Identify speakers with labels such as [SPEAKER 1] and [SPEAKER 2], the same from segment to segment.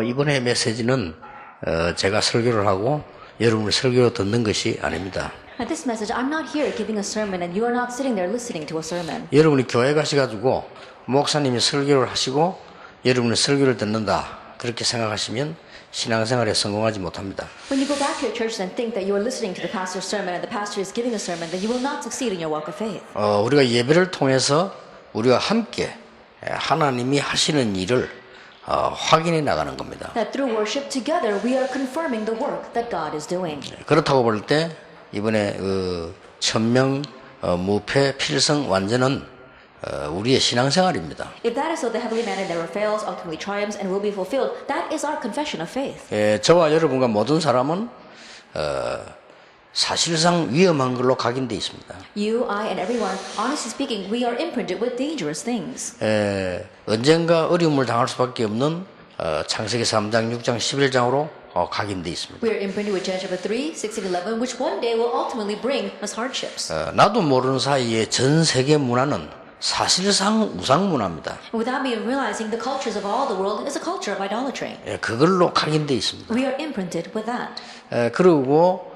[SPEAKER 1] 이번에 메시지는 제가 설교를 하고 여러분이 설교 듣는 것이 아닙니다.
[SPEAKER 2] At this message, I'm not here giving a sermon and you are not sitting there listening to a sermon.
[SPEAKER 1] 여러분이 교회 가셔가지고 목사님이 설교를 하시고 여러분이 설교를 듣는다 그렇게 생각하시면 신앙생활에 성공하지 못합니다.
[SPEAKER 2] When you go back to your church and think that you are listening to the pastor's sermon and the pastor is giving a sermon, then you will not succeed in your walk of faith.
[SPEAKER 1] 우리가 예배를 통해서 우리가 함께 하나님이 하시는 일을 확인해 나가는 겁니다.
[SPEAKER 2] That through worship together, we are confirming the work that God is doing.
[SPEAKER 1] 그렇다고 볼 때 이번에 천명 무패 필성 완전은 우리의 신앙생활입니다.
[SPEAKER 2] If that is so, the heavenly man never fails, ultimately triumphs, and will be fulfilled. That is our confession of faith.
[SPEAKER 1] 저와 여러분과 모든 사람은 사실상 위험한 걸로 각인되어 있습니다.
[SPEAKER 2] You, I, and everyone, honestly speaking, we are imprinted with dangerous things.
[SPEAKER 1] 언젠가 어려움을 당할 수밖에 없는 창세기 3장, 6장, 11장으로 각인되어 있습니다.
[SPEAKER 2] We are imprinted with Genesis chapter 3, 6, and 11, which one day will ultimately bring us hardships.
[SPEAKER 1] 나도 모르는 사이에 전 세계 문화는 사실상 우상 문화입니다.
[SPEAKER 2] Without me realizing, the cultures of all the world is a culture of idolatry.
[SPEAKER 1] 그걸로 각인되어 있습니다.
[SPEAKER 2] We are imprinted with that.
[SPEAKER 1] 그리고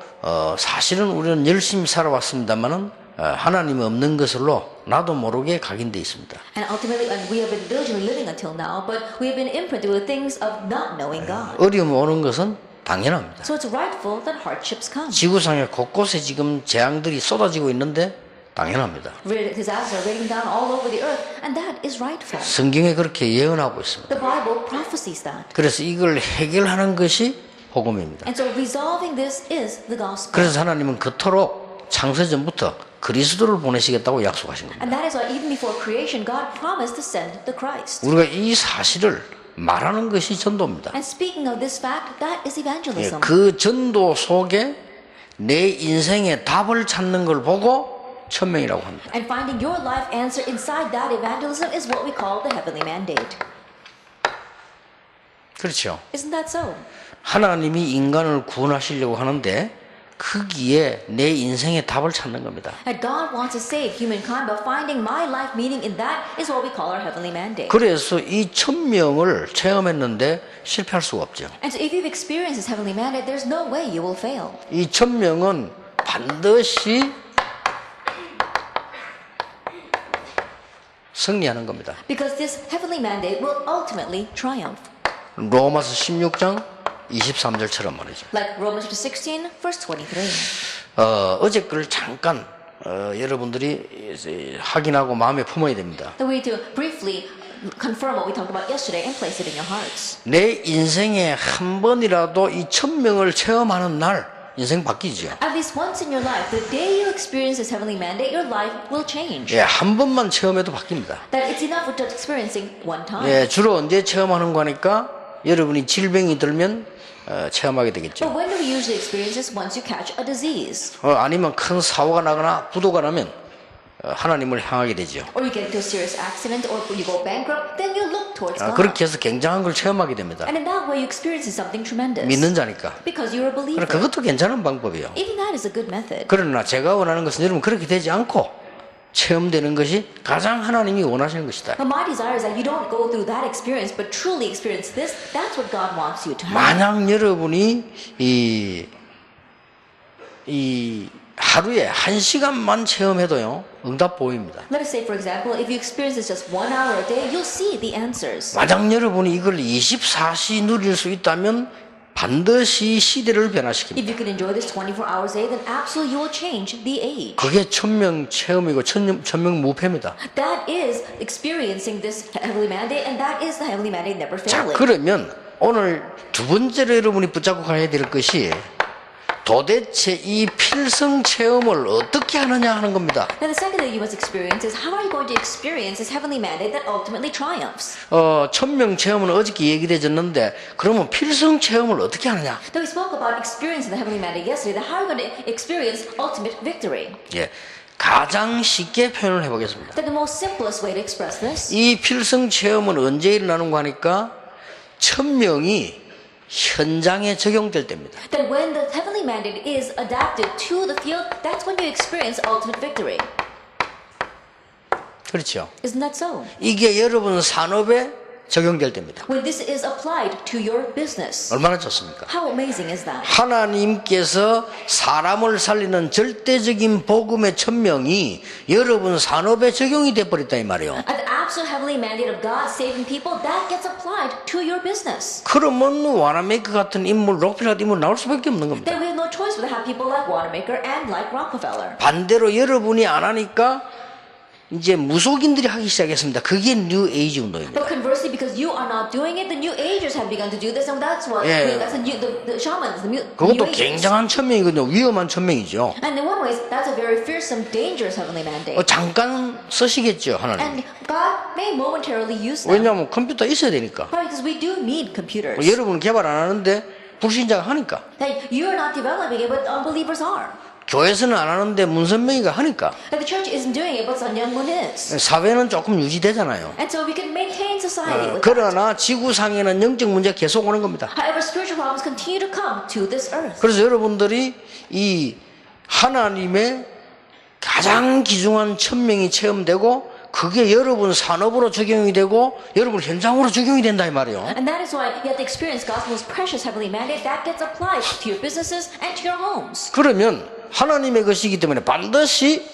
[SPEAKER 1] 사실은 우리는 열심히 살아왔습니다만은 하나님이 없는 것으로 나도 모르게 각인되어 있습니다.
[SPEAKER 2] And ultimately, we have been diligently living until now, but we have been imprinted with things of not knowing God.
[SPEAKER 1] 어려움이 오는 것은 당연합니다.
[SPEAKER 2] So it's rightful that hardships come.
[SPEAKER 1] 지구상의 곳곳에 지금 재앙들이 쏟아지고 있는데 당연합니다.
[SPEAKER 2] Disasters are raining down all over the earth, and that is rightful.
[SPEAKER 1] 성경에 그렇게 예언하고 있습니다.
[SPEAKER 2] The Bible prophesies that.
[SPEAKER 1] 그래서 이걸 해결하는 것이 복음입니다.
[SPEAKER 2] And so resolving this is the gospel.
[SPEAKER 1] 그래서 하나님은 그토록 창세전부터 그리스도를 보내시겠다고 약속하신 겁니다.
[SPEAKER 2] And that is why even before creation, God promised to send the Christ.
[SPEAKER 1] 우리가 이 사실을 말하는 것이 전도입니다.
[SPEAKER 2] And speaking of this fact, that is evangelism.
[SPEAKER 1] 그 전도 속에 내 인생의 답을 찾는 걸 보고 천명이라고 합니다.
[SPEAKER 2] And finding your life answer inside that evangelism is what we call the heavenly mandate.
[SPEAKER 1] 그렇죠.
[SPEAKER 2] Isn't that so?
[SPEAKER 1] 하나님이 인간을 구원하시려고 하는데 거기에 내 인생의 답을 찾는 겁니다.
[SPEAKER 2] That God wants to save humankind, but finding my life meaning in that is what we call our heavenly mandate.
[SPEAKER 1] 그래서 이 천명을 체험했는데 실패할 수가 없죠.
[SPEAKER 2] And so if you've experienced this heavenly mandate, there's no way you will fail.
[SPEAKER 1] 이 천명은 반드시 승리하는 겁니다.
[SPEAKER 2] Because this heavenly mandate will ultimately triumph.
[SPEAKER 1] 로마서 16장 23절처럼 말이죠.
[SPEAKER 2] Like Romans 16, verse 23.
[SPEAKER 1] 어제 걸 잠깐 여러분들이 확인하고 마음에 품어야 됩니다.
[SPEAKER 2] That we need to briefly confirm what we talked about yesterday and place it in your hearts.
[SPEAKER 1] 내 인생에 한 번이라도 이 천명을 체험하는 날 인생 바뀌죠.
[SPEAKER 2] At least once in your life, the day you experience this heavenly mandate, your life will change.
[SPEAKER 1] 한 번만 체험해도 바뀝니다.
[SPEAKER 2] That it's enough with just experiencing one time.
[SPEAKER 1] 주로 언제 체험하는 거니까 여러분이 질병이 들면 체험하게 되겠죠.
[SPEAKER 2] But when do we usually experience this? Once you catch a disease.
[SPEAKER 1] 아니면 큰 사고가 나거나 부도가 나면 하나님을 향하게 되죠.
[SPEAKER 2] Or you get into a serious accident or you go bankrupt, then you look towards God.
[SPEAKER 1] 그렇게 해서 굉장한 걸 체험하게 됩니다.
[SPEAKER 2] And in that way you experience something tremendous.
[SPEAKER 1] 믿는 자니까.
[SPEAKER 2] Because you're a believer.
[SPEAKER 1] 그것도 괜찮은 방법이에요.
[SPEAKER 2] Even that is a good method.
[SPEAKER 1] 그러나 제가 원하는 것은 여러분 그렇게 되지 않고 체험되는 것이 가장 하나님이 원하시는 것이다.
[SPEAKER 2] But my desire is that you don't go through that experience, but truly experience this. That's what God wants you to have.
[SPEAKER 1] 만약 여러분이 이 하루에 1시간만 체험해도요 응답 보입니다.
[SPEAKER 2] Let us say, for example, if you experience this just 1 hour a day, you'll see the answers.
[SPEAKER 1] 만약 여러분이 이걸 24시 누릴 수 있다면 반드시 시대를 변화시킵니다.
[SPEAKER 2] If you can enjoy this 24 hours a day, then absolutely you will change the age.
[SPEAKER 1] 그게 천명 체험이고 천명 무패입니다.
[SPEAKER 2] That is experiencing this heavenly mandate, and that is the heavenly mandate never
[SPEAKER 1] 자,
[SPEAKER 2] failing.
[SPEAKER 1] 그러면 오늘 두 번째로 여러분이 붙잡고 가야 될 것이 도대체 이 필성 체험을 어떻게 하느냐 하는 겁니다.
[SPEAKER 2] Now the second that you must experience is how are you going to experience this heavenly mandate that ultimately triumphs?
[SPEAKER 1] 천명 체험은 어저께 얘기되었는데 그러면 필성 체험을 어떻게 하느냐?
[SPEAKER 2] Now we spoke about experiencing the heavenly mandate yesterday. That how are you going to experience ultimate victory?
[SPEAKER 1] 가장 쉽게 표현을 해보겠습니다.
[SPEAKER 2] That the most simplest way to express this
[SPEAKER 1] 이 필성 체험은 언제 일어나는 거 하니까 천명이 현장에 적용될 때입니다.
[SPEAKER 2] that when the heavenly mandate is adapted to the field, that's when you experience ultimate victory.
[SPEAKER 1] 그렇죠.
[SPEAKER 2] Isn't that so?
[SPEAKER 1] 이게 여러분 산업에 적용될 때입니다.
[SPEAKER 2] When this is applied to your business.
[SPEAKER 1] 얼마나 좋습니까?
[SPEAKER 2] How amazing is that?
[SPEAKER 1] 하나님께서 사람을 살리는 절대적인 복음의 천명이 여러분 산업에 적용이 돼버렸다 이 말이에요.
[SPEAKER 2] And the absolute heavenly mandate of God saving people, that gets applied to your business.
[SPEAKER 1] 그러면 와나메이커 같은 인물, 록펠러 같은 인물 나올 수밖에 없는 겁니다.
[SPEAKER 2] Then we have no choice but to have people like Wanamaker and like Rockefeller.
[SPEAKER 1] 반대로 여러분이 안 하니까 이제 무속인들이 하기 시작했습니다. 그게 뉴 에이지 운동입니다.
[SPEAKER 2] But conversely, because you are not doing it, the New Agers have begun to do this, and that's what that's the shamans, the New
[SPEAKER 1] 그것도
[SPEAKER 2] Agers.
[SPEAKER 1] 굉장한 천명이거든요. 위험한 천명이죠.
[SPEAKER 2] And in one way, that's a very fearsome, dangerous heavenly mandate.
[SPEAKER 1] 잠깐 쓰시겠죠, 하나님.
[SPEAKER 2] And God may momentarily use them.
[SPEAKER 1] 왜냐하면 컴퓨터 있어야 되니까.
[SPEAKER 2] Why? Because we do need computers.
[SPEAKER 1] 여러분은 개발 안 하는데 불신자가 하니까.
[SPEAKER 2] That you are not developing it, but unbelievers are.
[SPEAKER 1] 교회에서는 안 하는데 문선명이가 하니까.
[SPEAKER 2] That the church isn't doing it, but Sun Myung-moon is.
[SPEAKER 1] 사회는 조금 유지되잖아요.
[SPEAKER 2] And so we can maintain society with that.
[SPEAKER 1] 그러나 지구상에는 영적 문제가 계속 오는 겁니다.
[SPEAKER 2] However, spiritual problems continue to come to this earth.
[SPEAKER 1] 그래서 여러분들이 이 하나님의 가장 귀중한 천명이 체험되고 그게 여러분 산업으로 적용이 되고 여러분 현장으로 적용이 된다 이 말이에요.
[SPEAKER 2] And that is why you have to experience God's most precious heavenly mandate that gets applied to your businesses and to your homes.
[SPEAKER 1] 그러면 하나님의 것이기 때문에 반드시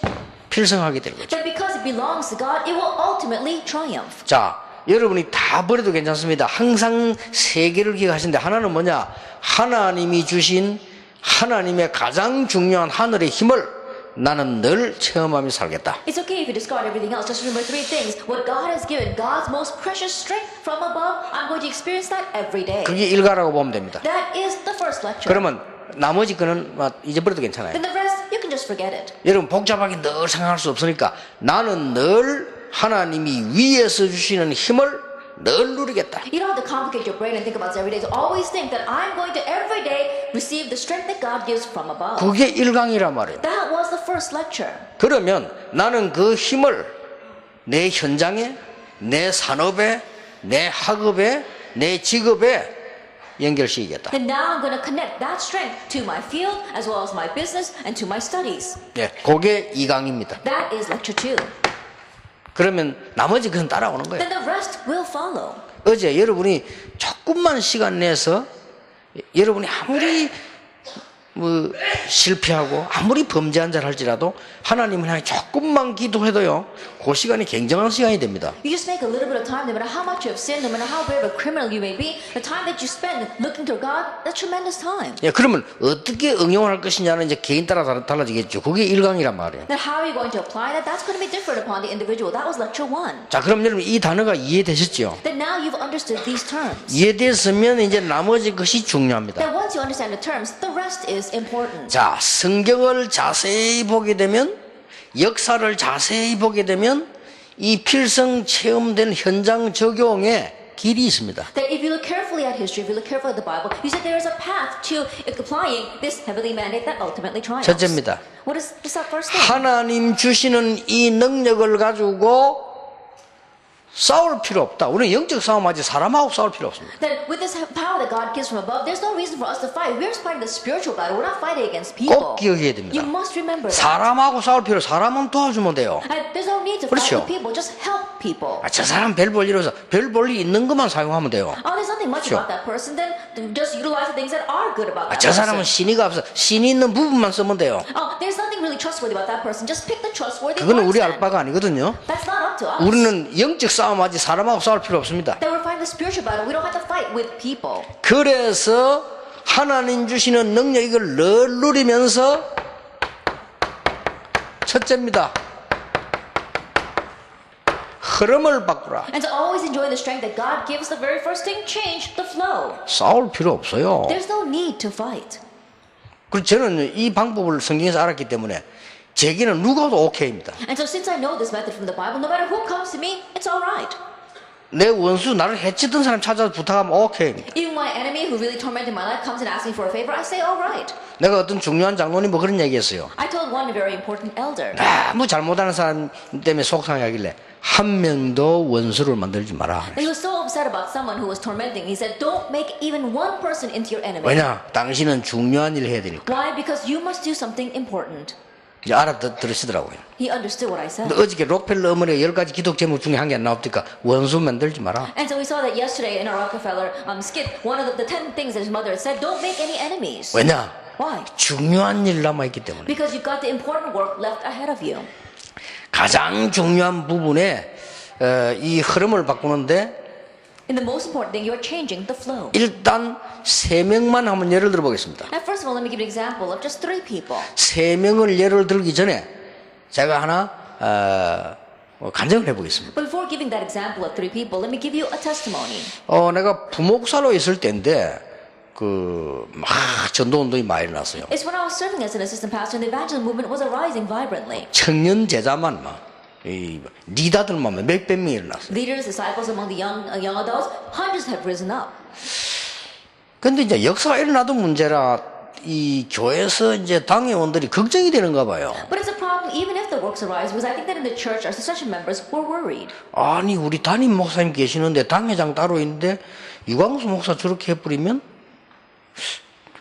[SPEAKER 1] 필성하게 되는 거죠.
[SPEAKER 2] That because it belongs to God, it will ultimately triumph.
[SPEAKER 1] 자, 여러분이 다 버려도 괜찮습니다. 항상 세 개를 기억하시는데 하나는 뭐냐? 하나님이 주신 하나님의 가장 중요한 하늘의 힘을 나는 늘 체험하며 살겠다.
[SPEAKER 2] It's okay if you discard everything else. Just remember three things. What God has given, God's most precious strength from above, I'm going to experience that every day.
[SPEAKER 1] 그게 일가라고 보면 됩니다.
[SPEAKER 2] That is the first lecture.
[SPEAKER 1] 그러면 나머지 거는 잊어버려도 괜찮아요.
[SPEAKER 2] Then the rest, you can just forget it.
[SPEAKER 1] 여러분 복잡하게 늘 생각할 수 없으니까 나는 늘 하나님이 위에서 주시는 힘을 늘 누리겠다.
[SPEAKER 2] You don't have to complicate your brain and think about this every day. So always think that I'm going to every day receive the strength that God gives from above.
[SPEAKER 1] 그게 1강이란 말이에요.
[SPEAKER 2] That was the first lecture.
[SPEAKER 1] 그러면 나는 그 힘을 내 현장에, 내 산업에, 내 학업에, 내 직업에 연결시키겠다.
[SPEAKER 2] And now I'm going to connect that strength to my field as well as my business and to my studies.
[SPEAKER 1] 예, 그게 2강입니다.
[SPEAKER 2] That is lecture 2.
[SPEAKER 1] 그러면 나머지 그건 따라오는 거예요.
[SPEAKER 2] Then the rest will follow.
[SPEAKER 1] 어제 여러분이 조금만 시간 내서 여러분이 아무리 실패하고 아무리 범죄한 자를 할지라도 하나님을 향해 조금만 기도해도요 그 시간이 굉장한 시간이 됩니다.
[SPEAKER 2] You just make a little bit of time, no matter how much you have sinned, no matter how brave a criminal you may be, the time that you spend looking to God, that's tremendous time.
[SPEAKER 1] 예, 그러면 어떻게 응용을 할 것이냐는 이제 개인 따라 달라지겠죠. 그게 1강이란 말이에요.
[SPEAKER 2] Then how are you going to apply that? That's going to be different upon the individual. That was lecture 1.
[SPEAKER 1] 자, 그럼 여러분 이 단어가 이해되셨죠?
[SPEAKER 2] Then now you've understood these terms.
[SPEAKER 1] 이해됐으면 이제 나머지 것이 중요합니다.
[SPEAKER 2] Then once you understand the terms, the rest is important.
[SPEAKER 1] 자, 성경을 자세히 보게 되면 역사를 자세히 보게 되면 이 필성 체험된 현장 적용에 길이 있습니다.
[SPEAKER 2] That if you look carefully at history, if you look carefully at the Bible, you see there is a path to applying this heavenly mandate that ultimately triumphs.
[SPEAKER 1] 첫째입니다.
[SPEAKER 2] What is that first thing?
[SPEAKER 1] 하나님 주시는 이 능력을 가지고 싸울 필요 없다. 우리는 영적 싸움하지 사람하고 싸울 필요 없습니다.
[SPEAKER 2] That with this power that God gives from above, there's no reason for us to fight. We're fighting the spiritual battle. We're not fighting against people.
[SPEAKER 1] 꼭 기억해야 됩니다.
[SPEAKER 2] You must remember that.
[SPEAKER 1] 사람하고 싸울 필요 사람은 도와주면 돼요.
[SPEAKER 2] And there's no need to
[SPEAKER 1] 그렇죠.
[SPEAKER 2] fight with people. Just help people.
[SPEAKER 1] 저 사람 별 볼 일 없어. 별 볼 일 있는 것만 사용하면 돼요.
[SPEAKER 2] Oh, there's nothing much
[SPEAKER 1] 그렇죠.
[SPEAKER 2] about that person. Then just utilize the things that are good about that
[SPEAKER 1] 저 사람은
[SPEAKER 2] person.
[SPEAKER 1] 신의가 없어. 신이 있는 부분만 쓰면 돼요.
[SPEAKER 2] Oh, there's nothing really trustworthy about that person. Just pick the trustworthy
[SPEAKER 1] 그거는
[SPEAKER 2] parts
[SPEAKER 1] 우리
[SPEAKER 2] then.
[SPEAKER 1] 알 바가 아니거든요.
[SPEAKER 2] That's not up to us.
[SPEAKER 1] 우리는 영적 싸움하지 사람하고 싸울 필요 없습니다.
[SPEAKER 2] That we're fighting the spiritual battle. We don't have to fight with people.
[SPEAKER 1] 그래서 하나님 주시는 능력 이걸 늘 누리면서 첫째입니다. 흐름을 바꾸라.
[SPEAKER 2] And to always enjoy the strength that God gives, the very first thing, change the flow.
[SPEAKER 1] 싸울 필요 없어요.
[SPEAKER 2] There's no need to fight.
[SPEAKER 1] 그리고 저는 이 방법을 성경에서 알았기 때문에 제게는 누가 와도 오케이입니다.
[SPEAKER 2] And so since I know this method from the Bible, no matter who comes to me, it's all right.
[SPEAKER 1] 내 원수 나를 해치던 사람 찾아서 부탁하면 오케이입니다.
[SPEAKER 2] Even my enemy who really tormented my life comes and asks me for a favor, I say all right.
[SPEAKER 1] 내가 어떤 중요한 장로님 뭐 그런 얘기했어요.
[SPEAKER 2] I told one very important elder.
[SPEAKER 1] 뭐 잘못하는 사람 때문에 속상해하길래 한 명도 원수를 만들지 마라.
[SPEAKER 2] And he was so upset about someone who was tormenting. He said, don't make even one person into your enemy.
[SPEAKER 1] 왜냐? 당신은 중요한 일을 해야 되니까.
[SPEAKER 2] Why? Because you must do something important.
[SPEAKER 1] 이제 알아들으시더라고요.
[SPEAKER 2] He understood what I said.
[SPEAKER 1] 근데 어저께 록펠러 어머니가 10가지 기독 제목 중에 한 개 안 나옵니까? 원수 만들지 마라.
[SPEAKER 2] And so we saw that yesterday in our Rockefeller skit, one of the 10 things that his mother had said, don't make any enemies.
[SPEAKER 1] 왜냐?
[SPEAKER 2] Why?
[SPEAKER 1] 중요한 일 남아있기 때문에.
[SPEAKER 2] Because you've got the important work left ahead of you.
[SPEAKER 1] 가장 중요한 부분에 이 흐름을 바꾸는데
[SPEAKER 2] In the most important thing, you're changing the flow.
[SPEAKER 1] 일단 3명만 한번 예를 들어보겠습니다.
[SPEAKER 2] Now, first of all, let me give you an example of just 3 people.
[SPEAKER 1] 3명을 예를 들기 전에 제가 하나 간증을 해보겠습니다.
[SPEAKER 2] But before giving that example of 3 people, let me give you a testimony.
[SPEAKER 1] 내가 부목사로 있을 때인데 막 전도운동이 많이 일어났어요.
[SPEAKER 2] It's when I was serving as an assistant pastor and the evangelism movement was arising vibrantly.
[SPEAKER 1] 청년 제자만 이 리더들만 몇백 명이 일어났어요.
[SPEAKER 2] Leaders, disciples among the young adults, hundreds have risen up.
[SPEAKER 1] 근데 이제 역사가 일어나도 문제라 이 교회에서 이제 당회원들이 걱정이 되는가 봐요.
[SPEAKER 2] But it's a problem even if the works arise, because I think that in the church, our succession members were worried.
[SPEAKER 1] 아니 우리 담임 목사님 계시는데 당회장 따로 있는데 유광수 목사 저렇게 해버리면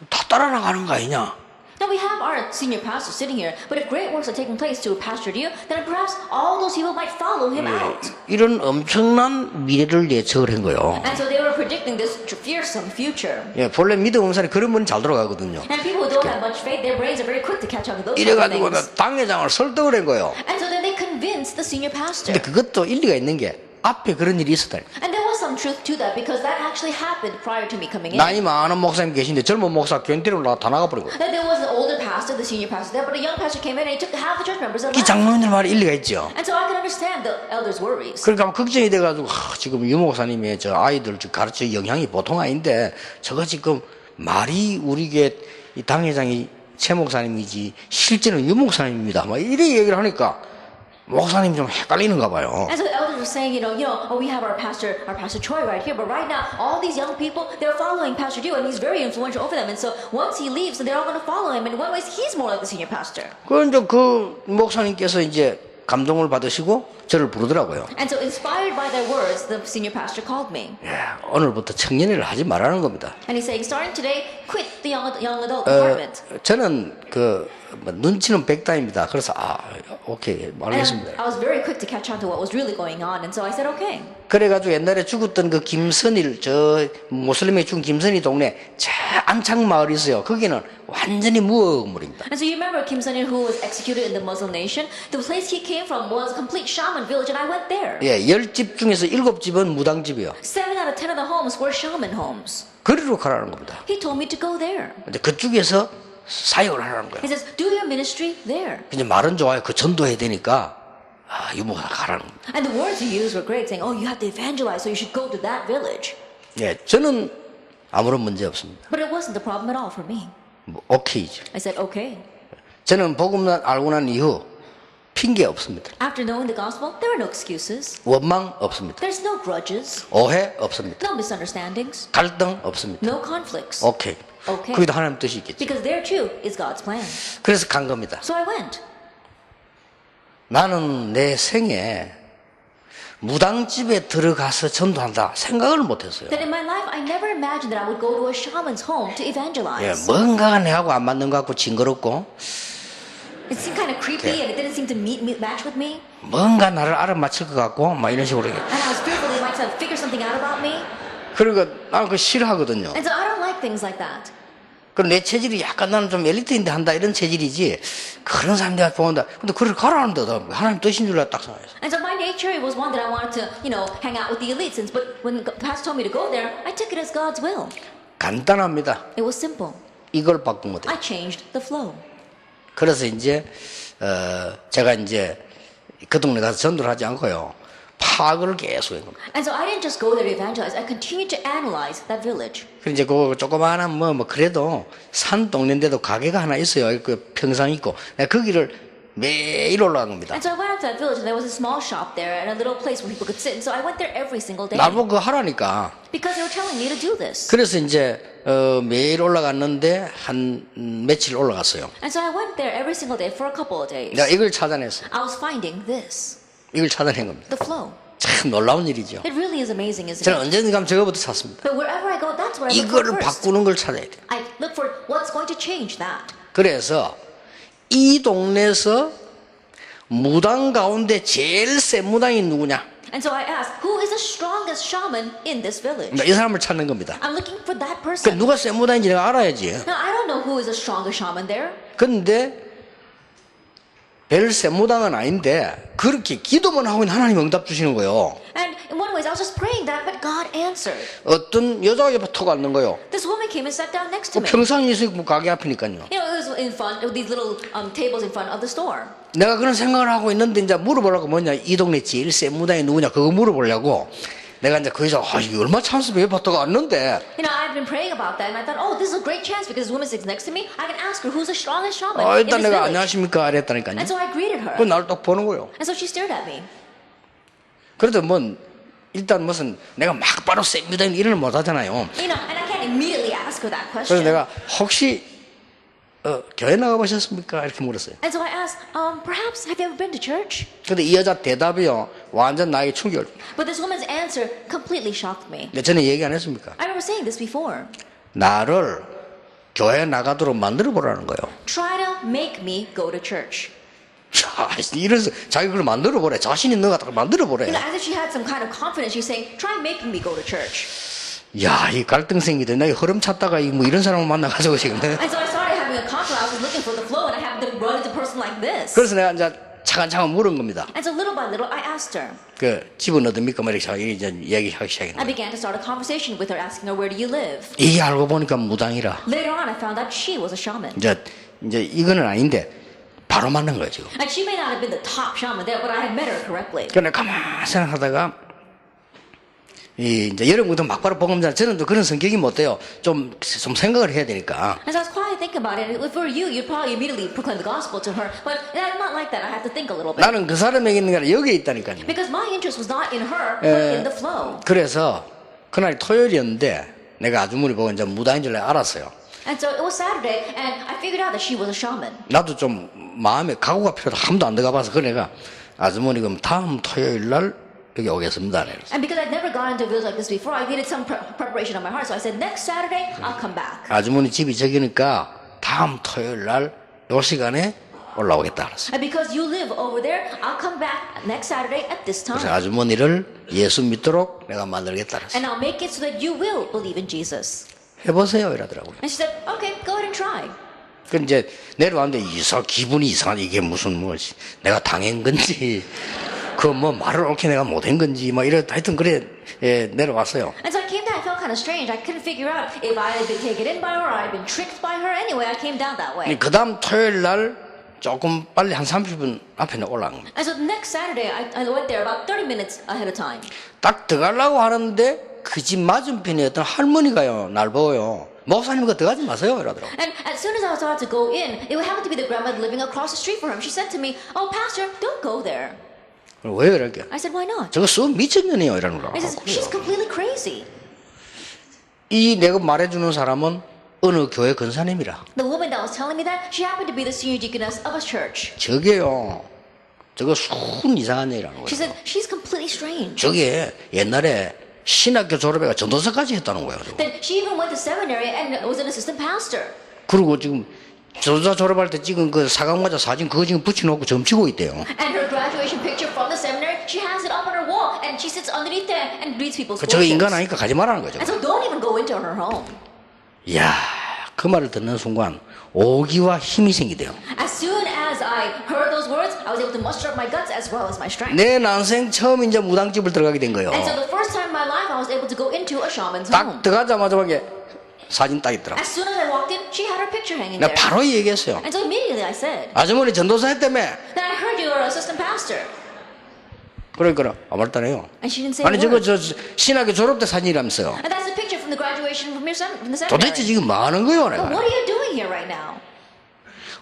[SPEAKER 1] 다 따라 나가는 거 아니냐?
[SPEAKER 2] Now we have our senior pastor sitting here, but if great works are taking place to Pastor Dio, then perhaps all those people might follow him out.
[SPEAKER 1] 이런 엄청난 미래를 예측을 한 거예요.
[SPEAKER 2] And so they were predicting this fearsome future.
[SPEAKER 1] 예, 본래 믿음 없는 사람이 그런 분이 잘 돌아가거든요.
[SPEAKER 2] And people who don't have much faith, their brains are very quick to catch on to those kinds of
[SPEAKER 1] 이래가지고
[SPEAKER 2] things.
[SPEAKER 1] 당회장을 설득을 한 거예요.
[SPEAKER 2] And so then they convinced the senior pastor.
[SPEAKER 1] 근데 그것도 일리가 있는 게 앞에 그런 일이 있었다.
[SPEAKER 2] And there was some truth to that because that actually happened prior to me coming in.
[SPEAKER 1] 나이 많은 목사님 계신데 젊은 목사 교인 데리러 다 나가버린 거예요.
[SPEAKER 2] That there was an older pastor, the senior pastor there, but a young pastor came in and he took half the church members and
[SPEAKER 1] 이
[SPEAKER 2] left.
[SPEAKER 1] 장로님들 말이 일리가 있죠.
[SPEAKER 2] And so I can understand the elders' worries.
[SPEAKER 1] 그러니까 걱정이 돼가지고 지금 유 목사님의 저 아이들 가르쳐 영향이 보통 아닌데 저거 지금 말이 우리게 이 당회장이 최 목사님이지 실제는 유 목사님입니다. 막 이렇게 얘기를 하니까 목사님 좀 헷갈리는가 봐요.
[SPEAKER 2] And so the elders were saying, we have our pastor Choi right here, but right now all these young people, they're following Pastor Dio, and he's very influential over them. And so once he leaves, then they're all going to follow him. And in one way, he's more like the senior pastor.
[SPEAKER 1] 그 목사님께서 이제 감동을 받으시고 저를 부르더라고요.
[SPEAKER 2] And so inspired by their words, the senior pastor called me.
[SPEAKER 1] 오늘부터 청년회를 하지 말라는 겁니다.
[SPEAKER 2] And he's saying, starting today, quit the young adult department.
[SPEAKER 1] 저는 눈치는 백다입니다. 그래서 오케이 알겠습니다.
[SPEAKER 2] And I was very quick to catch on to what was really going on, and so I said, okay.
[SPEAKER 1] 그래가지고 옛날에 죽었던 그 김선일 저 모슬림에 죽은 김선일 동네 저 안창 마을이 있어요. 거기는 완전히 무어 건물입니다.
[SPEAKER 2] And so you remember Kim Sun-il who was executed in the Muslim nation? The place he came from was a complete shaman village, and I went there.
[SPEAKER 1] 예, 10집 중에서 7집은 무당집이요.
[SPEAKER 2] 7 out of 10 of the homes were shaman homes.
[SPEAKER 1] 그리로 가라는 겁니다.
[SPEAKER 2] He told me to go there.
[SPEAKER 1] 근데 그쪽에서 사역을 하라는 거예요.
[SPEAKER 2] He says, do your ministry there.
[SPEAKER 1] 근데 말은 좋아요. 그 전도해야 되니까 유목사 가라는 겁니다.
[SPEAKER 2] And the words he used were great, saying, oh, you have to evangelize, so you should go to that village.
[SPEAKER 1] 예, 저는 아무런 문제 없습니다.
[SPEAKER 2] But it wasn't a problem at all for me.
[SPEAKER 1] 오케이죠.
[SPEAKER 2] I said, okay.
[SPEAKER 1] 저는 복음 알고 난 이후 핑계 없습니다.
[SPEAKER 2] After knowing the gospel, there are no excuses.
[SPEAKER 1] 원망 없습니다.
[SPEAKER 2] There's no grudges,
[SPEAKER 1] 오해 없습니다.
[SPEAKER 2] no misunderstandings,
[SPEAKER 1] 갈등 없습니다.
[SPEAKER 2] no conflicts.
[SPEAKER 1] 오케이.
[SPEAKER 2] Okay.
[SPEAKER 1] 거기도 하나님 뜻이 있겠죠.
[SPEAKER 2] Because there too is God's plan.
[SPEAKER 1] 그래서 간 겁니다.
[SPEAKER 2] So I went.
[SPEAKER 1] 나는 내 생에 무당집에 들어가서 전도한다 생각을 못했어요.
[SPEAKER 2] That in my life, I never imagined that I would go to a shaman's home to
[SPEAKER 1] 예,
[SPEAKER 2] evangelize.
[SPEAKER 1] 뭔가가 내하고 안 맞는 것 같고 징그럽고
[SPEAKER 2] It seemed kind of creepy and it didn't seem to match with me.
[SPEAKER 1] 뭔가 나를 알아맞힐 것 같고 막 이런 식으로.
[SPEAKER 2] And I was fearful they might figure something out about me.
[SPEAKER 1] 그러니까 나는 그거 싫어하거든요.
[SPEAKER 2] And so I don't like things like that.
[SPEAKER 1] 그럼 내 체질이 약간 나는 좀 엘리트인데 한다 이런 체질이지 그런 사람 내가 좋아한다. 근데 그걸 가라는데 하나님 뜻인 줄 알고 딱 생각했어.
[SPEAKER 2] And so my nature was one that I wanted to, hang out with the elites. But when the pastor told me to go there, I took it as God's will.
[SPEAKER 1] 간단합니다.
[SPEAKER 2] It was simple.
[SPEAKER 1] 이걸 바꾼 거죠.
[SPEAKER 2] I changed the flow.
[SPEAKER 1] 그래서 이제 제가 이제 그 동네 가서 전도를 하지 않고요. 파악을 계속 한 겁니다.
[SPEAKER 2] And so I didn't just go there to evangelize. I continued to analyze that village.
[SPEAKER 1] 그리고 이제 그 조그마한 뭐 그래도 산 동네인데도 가게가 하나 있어요. 그 평상 있고 내가 거기를 매일 올라간 겁니다.
[SPEAKER 2] And so I went out to that village and there was a small shop there and a little place where people could sit. And so I went there every single day.
[SPEAKER 1] 나보고 그거 하라니까.
[SPEAKER 2] Because they were telling me to do this.
[SPEAKER 1] 그래서 이제 매일 올라갔는데 한 며칠 올라갔어요.
[SPEAKER 2] And so I went there every single day for a couple of days.
[SPEAKER 1] 내가 이걸 찾아냈어요.
[SPEAKER 2] I was finding this,
[SPEAKER 1] 이걸 찾아낸 겁니다.
[SPEAKER 2] the flow.
[SPEAKER 1] 참 놀라운 일이죠.
[SPEAKER 2] It really is amazing, isn't
[SPEAKER 1] 저는
[SPEAKER 2] it?
[SPEAKER 1] 언제든지 가면 저거부터 찾습니다.
[SPEAKER 2] But wherever I go, that's where I look for
[SPEAKER 1] 이거를
[SPEAKER 2] first.
[SPEAKER 1] 바꾸는 걸 찾아야 돼요.
[SPEAKER 2] I look for what's going to change that.
[SPEAKER 1] 그래서 이 동네에서 무당 가운데 제일 센 무당이 누구냐?
[SPEAKER 2] And so I asked, who is the strongest shaman in this village?
[SPEAKER 1] 이 사람을 찾는 겁니다.
[SPEAKER 2] I'm looking for that
[SPEAKER 1] 그
[SPEAKER 2] person.
[SPEAKER 1] 누가 센 무당인지 내가 알아야지.
[SPEAKER 2] Now, I don't know who is the strongest shaman there.
[SPEAKER 1] 근데 별 센 무당은 아닌데 그렇게 기도만 하고 있는 하나님 응답 주시는 거예요.
[SPEAKER 2] And in one way, I was just praying that, but God answered.
[SPEAKER 1] 어떤 여자가 옆에 턱 앉는 거예요.
[SPEAKER 2] This woman came and sat down next to me.
[SPEAKER 1] 평상이 있으니까 뭐 가게 앞이니까요.
[SPEAKER 2] You know, it was in front of these little tables in front of the store.
[SPEAKER 1] 내가 그런 생각을 하고 있는데 이제 물어보려고 뭐냐, 이 동네 제일 센 무당이 누구냐 그거 물어보려고 내가 이제 거기서 이게 얼마 찬스 왜 받다가 왔는데
[SPEAKER 2] You know, I've been praying about that, and I thought, oh, this is a great chance because this woman sits next to me. I can ask her who's the strongest shaman in
[SPEAKER 1] 일단
[SPEAKER 2] this
[SPEAKER 1] 내가
[SPEAKER 2] village.
[SPEAKER 1] 안녕하십니까 이랬다니까요.
[SPEAKER 2] And so I greeted her.
[SPEAKER 1] 그 나를 딱 보는 거예요.
[SPEAKER 2] And so she stared at me.
[SPEAKER 1] 그래도 뭐 일단 무슨 내가 막 바로 센 무당 이런 못 하잖아요.
[SPEAKER 2] You know, and I can't immediately ask her that
[SPEAKER 1] 그래서
[SPEAKER 2] question.
[SPEAKER 1] 내가 혹시 교회 나가보셨습니까? 이렇게 물었어요.
[SPEAKER 2] And so I asked, perhaps have you ever been to church?
[SPEAKER 1] 근데 이 여자 대답이요 완전 나에게 충격을.
[SPEAKER 2] But this woman's answer completely shocked me.
[SPEAKER 1] 근데 전에 얘기 안 했습니까?
[SPEAKER 2] I remember saying this before.
[SPEAKER 1] 나를 교회 나가도록 만들어 보라는 거예요.
[SPEAKER 2] Try to make me go to church.
[SPEAKER 1] 자, 이래서 자기 그걸 만들어 보래. 자신 있는 것 같다 만들어 보래.
[SPEAKER 2] You know, as if she had some kind of confidence, she's saying, try making me go to church.
[SPEAKER 1] 야, 이 갈등 생기대. 내가 흐름 찾다가 뭐 이런 사람을 만나가지고 지금.
[SPEAKER 2] And so I started having a conflict. I was looking for the flow, and I happened to run into a person like this.
[SPEAKER 1] 그래서 내가 이제 차근차근 물은 겁니다.
[SPEAKER 2] And so little by little, I asked her.
[SPEAKER 1] 그 집은 어딥니까? 막 이렇게 이제 이야기하기 시작했는데.
[SPEAKER 2] I began to start a conversation with her, asking her, where do you live?
[SPEAKER 1] 이게 알고 보니까 무당이라.
[SPEAKER 2] Later on, I found out she was a shaman.
[SPEAKER 1] 이제 이거는 아닌데 바로 만난 거예요 지금.
[SPEAKER 2] And she may not have been the top shaman there, but I had met her correctly.
[SPEAKER 1] 그러니까 가만히 생각하다가 이제 여러분도 막바로 복음자 저는 또 그런 성격이 못 돼요. 좀 생각을 해야 되니까.
[SPEAKER 2] And so I was quietly thinking about it. If it were you, you'd probably immediately proclaim the gospel to her. But I'm not like that. I have to think a little bit.
[SPEAKER 1] 나는 그 사람에게 있는 게 아니라 여기에 있다니까요.
[SPEAKER 2] Because my interest was not in her, but in the flow.
[SPEAKER 1] 그래서 그날이 토요일이었는데 내가 아주머니 보고 이제 무당인 줄 알았어요.
[SPEAKER 2] And so it was Saturday, and I figured out that she was a shaman.
[SPEAKER 1] 나도 좀 마음에 각오가 필요하다. 한 번도 안 들어가봐서 그래 내가 아주머니 그럼 다음 토요일 날 여기 오겠습니다.
[SPEAKER 2] And because I'd never gone into a village like this before, I needed some preparation on my heart. So I said, next Saturday, I'll come back.
[SPEAKER 1] 아주머니 집이 저기니까 다음 토요일 날 요 시간에 올라오겠다 그랬어요.
[SPEAKER 2] And because you live over there, I'll come back next Saturday at this
[SPEAKER 1] 그래서
[SPEAKER 2] time.
[SPEAKER 1] 아주머니를 예수 믿도록 내가 만들겠다 그랬어요.
[SPEAKER 2] And I'll make it so that you will believe in Jesus.
[SPEAKER 1] 해보세요 이러더라고요.
[SPEAKER 2] And she said, okay, go ahead and try.
[SPEAKER 1] 그 이제 내려왔는데 기분이 이상하지. 이게 무슨 뭐 내가 당한 건지 그 뭐 말을 옳게 내가 못한 건지 막 이래 하여튼 그래 내려왔어요.
[SPEAKER 2] And so I came down. I felt kind of strange. I couldn't figure out if I had been taken in by her or I had been tricked by her. Anyway, I came down that way.
[SPEAKER 1] 그 다음 토요일 날 조금 빨리 한 30분 앞에 올라간 겁니다.
[SPEAKER 2] And so the next Saturday, I went there about 30 minutes ahead of time.
[SPEAKER 1] 딱 들어가려고 하는데 그 집 맞은편에 어떤 할머니가요 날 보고요. 목사님 그거 들어가지 마세요 이러더라고요.
[SPEAKER 2] And as soon as I was about to go in, it happened to be the grandmother living across the street from him. She said to me, "Oh, Pastor, don't go there."
[SPEAKER 1] 왜 이렇게?
[SPEAKER 2] I said, "Why not?"
[SPEAKER 1] 저거 수 미쳤년이에요 이러는 거라고.
[SPEAKER 2] He says, "She's completely crazy."
[SPEAKER 1] 이 내가 말해주는 사람은 어느 교회 권사님이라.
[SPEAKER 2] The woman that was telling me that, she happened to be the senior deaconess of a church.
[SPEAKER 1] 저게요. 저거 순 이상한 얘기라는
[SPEAKER 2] She
[SPEAKER 1] 거예요.
[SPEAKER 2] said, "She's completely strange."
[SPEAKER 1] 저게 옛날에 신학교 졸업해가 전도사까지 했다는 거예요.
[SPEAKER 2] Then she even went to seminary and was an assistant pastor.
[SPEAKER 1] 그리고 지금 전도사 졸업할 때 찍은 그 사각모자 사진 그거 지금 붙여놓고 점치고 있대요.
[SPEAKER 2] And her graduation picture from the seminary, she has it up on her wall, and she sits underneath there and reads people's
[SPEAKER 1] 저거 인간
[SPEAKER 2] fortunes.
[SPEAKER 1] 아니까 가지 말라는 거죠.
[SPEAKER 2] And so don't even go into her home.
[SPEAKER 1] 이야, 그 말을 듣는 순간 오기와 힘이 생기대요.
[SPEAKER 2] As soon as I heard those words, I was able to muster up my guts as well as my strength.
[SPEAKER 1] 내 난생 처음 이제 무당집을 들어가게 된 거예요.
[SPEAKER 2] And so the first time in my life, I was able to go into a shaman's
[SPEAKER 1] 딱
[SPEAKER 2] home.
[SPEAKER 1] 들어가자마자 이게 사진 딱 있더라.
[SPEAKER 2] As soon as I walked in, she had her picture hanging
[SPEAKER 1] 내가
[SPEAKER 2] there.
[SPEAKER 1] 바로 얘기했어요.
[SPEAKER 2] And so immediately I said,
[SPEAKER 1] 아주머니 전도사 했다며.
[SPEAKER 2] then I heard you were an assistant pastor.
[SPEAKER 1] 그러니까 아무렇다네요.
[SPEAKER 2] And she didn't say
[SPEAKER 1] 아니
[SPEAKER 2] a
[SPEAKER 1] 저거
[SPEAKER 2] word.
[SPEAKER 1] 저 신학교 졸업 때 사진이라면서요.
[SPEAKER 2] And that's the picture from the graduation from the
[SPEAKER 1] 도대체
[SPEAKER 2] seminary.
[SPEAKER 1] 지금 뭐 하는 거예요
[SPEAKER 2] But
[SPEAKER 1] 내가.
[SPEAKER 2] what are you doing here right now?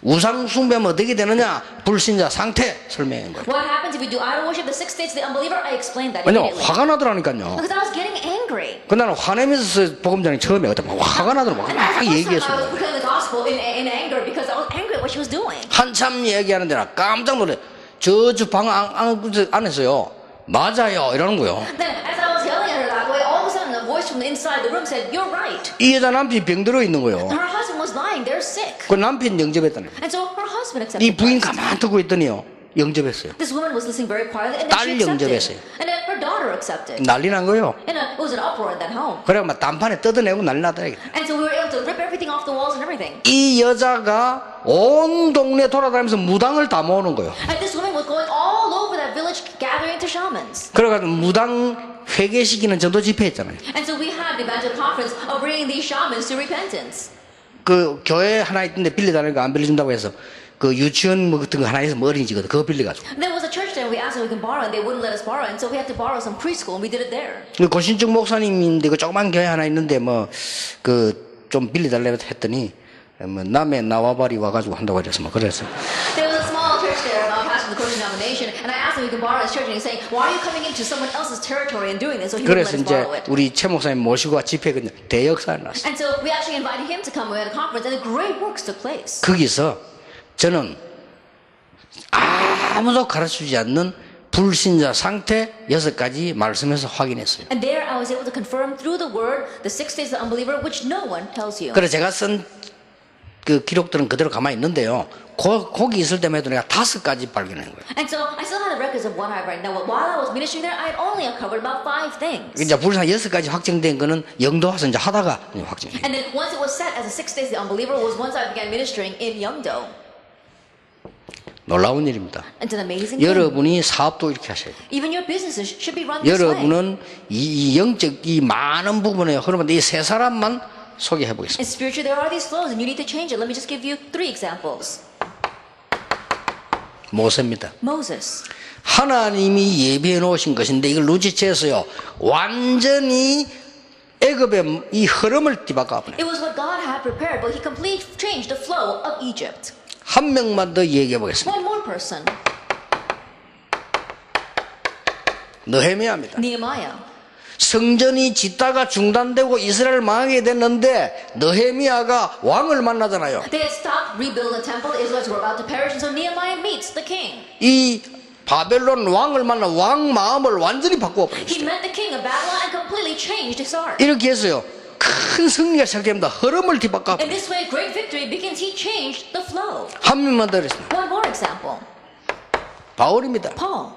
[SPEAKER 1] 우상 숭배하면 어떻게 되느냐 불신자 상태 설명한 거예요.
[SPEAKER 2] What happens if you do idol worship, the 6 states of the unbeliever? I explained that
[SPEAKER 1] 왜냐면
[SPEAKER 2] immediately.
[SPEAKER 1] 화가 나더라니까요.
[SPEAKER 2] Because I was getting angry.
[SPEAKER 1] 그 나는 화내면서 복음전에 처음에 그때 막 화가 나더라고.
[SPEAKER 2] And that's
[SPEAKER 1] 막
[SPEAKER 2] the first time I
[SPEAKER 1] 얘기했어요.
[SPEAKER 2] was proclaiming the gospel in anger because I was angry at what she was doing.
[SPEAKER 1] 한참 얘기하는데 나 깜짝 놀래. 저주 방 안에서요. 맞아요 이러는 거예요.
[SPEAKER 2] Then as I was yelling at her that way, all of a sudden a voice from the inside the room said, "You're right."
[SPEAKER 1] 이 여자 남편이 병들어 있는 거예요.
[SPEAKER 2] Her husband was lying there sick.
[SPEAKER 1] 그 남편 영접했다는 거예요.
[SPEAKER 2] And so her husband must have been accepted.
[SPEAKER 1] 이 부인
[SPEAKER 2] Christ.
[SPEAKER 1] 가만 두고 있더니요 영접했어요.
[SPEAKER 2] This woman was listening very quietly, and then
[SPEAKER 1] 딸
[SPEAKER 2] she accepted.
[SPEAKER 1] 영접했어요.
[SPEAKER 2] And then her daughter accepted.
[SPEAKER 1] 난리 난 거예요.
[SPEAKER 2] And it was an uproar in that home.
[SPEAKER 1] 그래 막 단판에 뜯어내고 난리 나더라.
[SPEAKER 2] And so we were able to rip everything off the walls and everything.
[SPEAKER 1] 이 여자가 온 동네 돌아다니면서 무당을 다 모으는 거예요.
[SPEAKER 2] And this woman was going all over that village gathering to shamans.
[SPEAKER 1] 그래가지고 무당 회개시키는 전도 집회했잖아요.
[SPEAKER 2] And so we had the evangelical conference of bringing these shamans to repentance.
[SPEAKER 1] 그 교회 하나 있던데 빌려달라니까 안 빌려준다고 해서 그 유치원 뭐 같은 거 하나 있으면 어린이집거든. 그거 빌려가지고.
[SPEAKER 2] And there was a church there. We asked if we can borrow, and they wouldn't let us borrow. And so we had to borrow some preschool, and we did it there.
[SPEAKER 1] 그 고신증 목사님인데 그 조그만 교회 하나 있는데 뭐 그 좀 빌려달라고 했더니 뭐 남의 나와바리 와가지고 한다고 그래서 뭐 그랬어요.
[SPEAKER 2] There was a small church there, pastor of the Korean denomination, and I asked him if we can borrow his church, and he's saying, "Why are you coming into someone else's territory and doing this?" So he wouldn't
[SPEAKER 1] 그래서
[SPEAKER 2] let us
[SPEAKER 1] 이제
[SPEAKER 2] borrow it.
[SPEAKER 1] 우리 최 목사님 모시고 집회 그냥 대역사를 났어요.
[SPEAKER 2] And so we actually invited him to come. We had a conference, and great works took place.
[SPEAKER 1] 거기서 저는 아무도 가르쳐주지 않는 불신자 상태 6가지 말씀에서 확인했어요.
[SPEAKER 2] And there I was able to confirm through the word the 6 days of the unbeliever, which no one tells you.
[SPEAKER 1] 그래서 제가 쓴 그 기록들은 그대로 가만히 있는데요. 거기 있을 때만 해도 내가 5가지 발견한 거예요.
[SPEAKER 2] And so I still had the records of what I read. Now, while I was ministering there, I had only uncovered about 5 things.
[SPEAKER 1] 이제 불신자 6가지 확정된 거는 영도 와서 이제 하다가 확정돼요.
[SPEAKER 2] And then once it was set as a 6 days of the unbeliever was once I began ministering in Yeongdo.
[SPEAKER 1] 놀라운 일입니다.
[SPEAKER 2] It's an amazing thing.
[SPEAKER 1] 여러분이 사업도 이렇게 하셔야 돼요.
[SPEAKER 2] Even your businesses should be run this way.
[SPEAKER 1] 여러분은 이 영적 이 많은 부분에 흐르면 이 3사람만 소개해 보겠습니다.
[SPEAKER 2] And spiritually, there are these flows, and you need to change it. Let me just give you 3 examples.
[SPEAKER 1] 모세입니다.
[SPEAKER 2] Moses.
[SPEAKER 1] 하나님이 예비해 놓으신 것인데 이걸 누지체에서요 완전히 애굽의 이 흐름을 뒤바꿔버려요.
[SPEAKER 2] It was what God had prepared, but he completely changed the flow of Egypt.
[SPEAKER 1] 한 명만 더 얘기해 보겠습니다.
[SPEAKER 2] One more person.
[SPEAKER 1] 느헤미야입니다.
[SPEAKER 2] Nehemiah.
[SPEAKER 1] 성전이 짓다가 중단되고 이스라엘 망하게 됐는데 느헤미야가 왕을 만나잖아요.
[SPEAKER 2] They had stopped rebuilding the temple. The Israelites were about to perish, and so Nehemiah meets the king.
[SPEAKER 1] 이 바벨론 왕을 만나 왕 마음을 완전히 바꾸어버렸어요.
[SPEAKER 2] He met the king of Babylon and completely changed his heart.
[SPEAKER 1] 이렇게 해서요 큰 승리가 시작됩니다. 흐름을 뒤바꿔.
[SPEAKER 2] In this way, great victory begins. He changed the flow.
[SPEAKER 1] 한 명만 더 했습니다.
[SPEAKER 2] One more example.
[SPEAKER 1] 바울입니다.
[SPEAKER 2] Paul.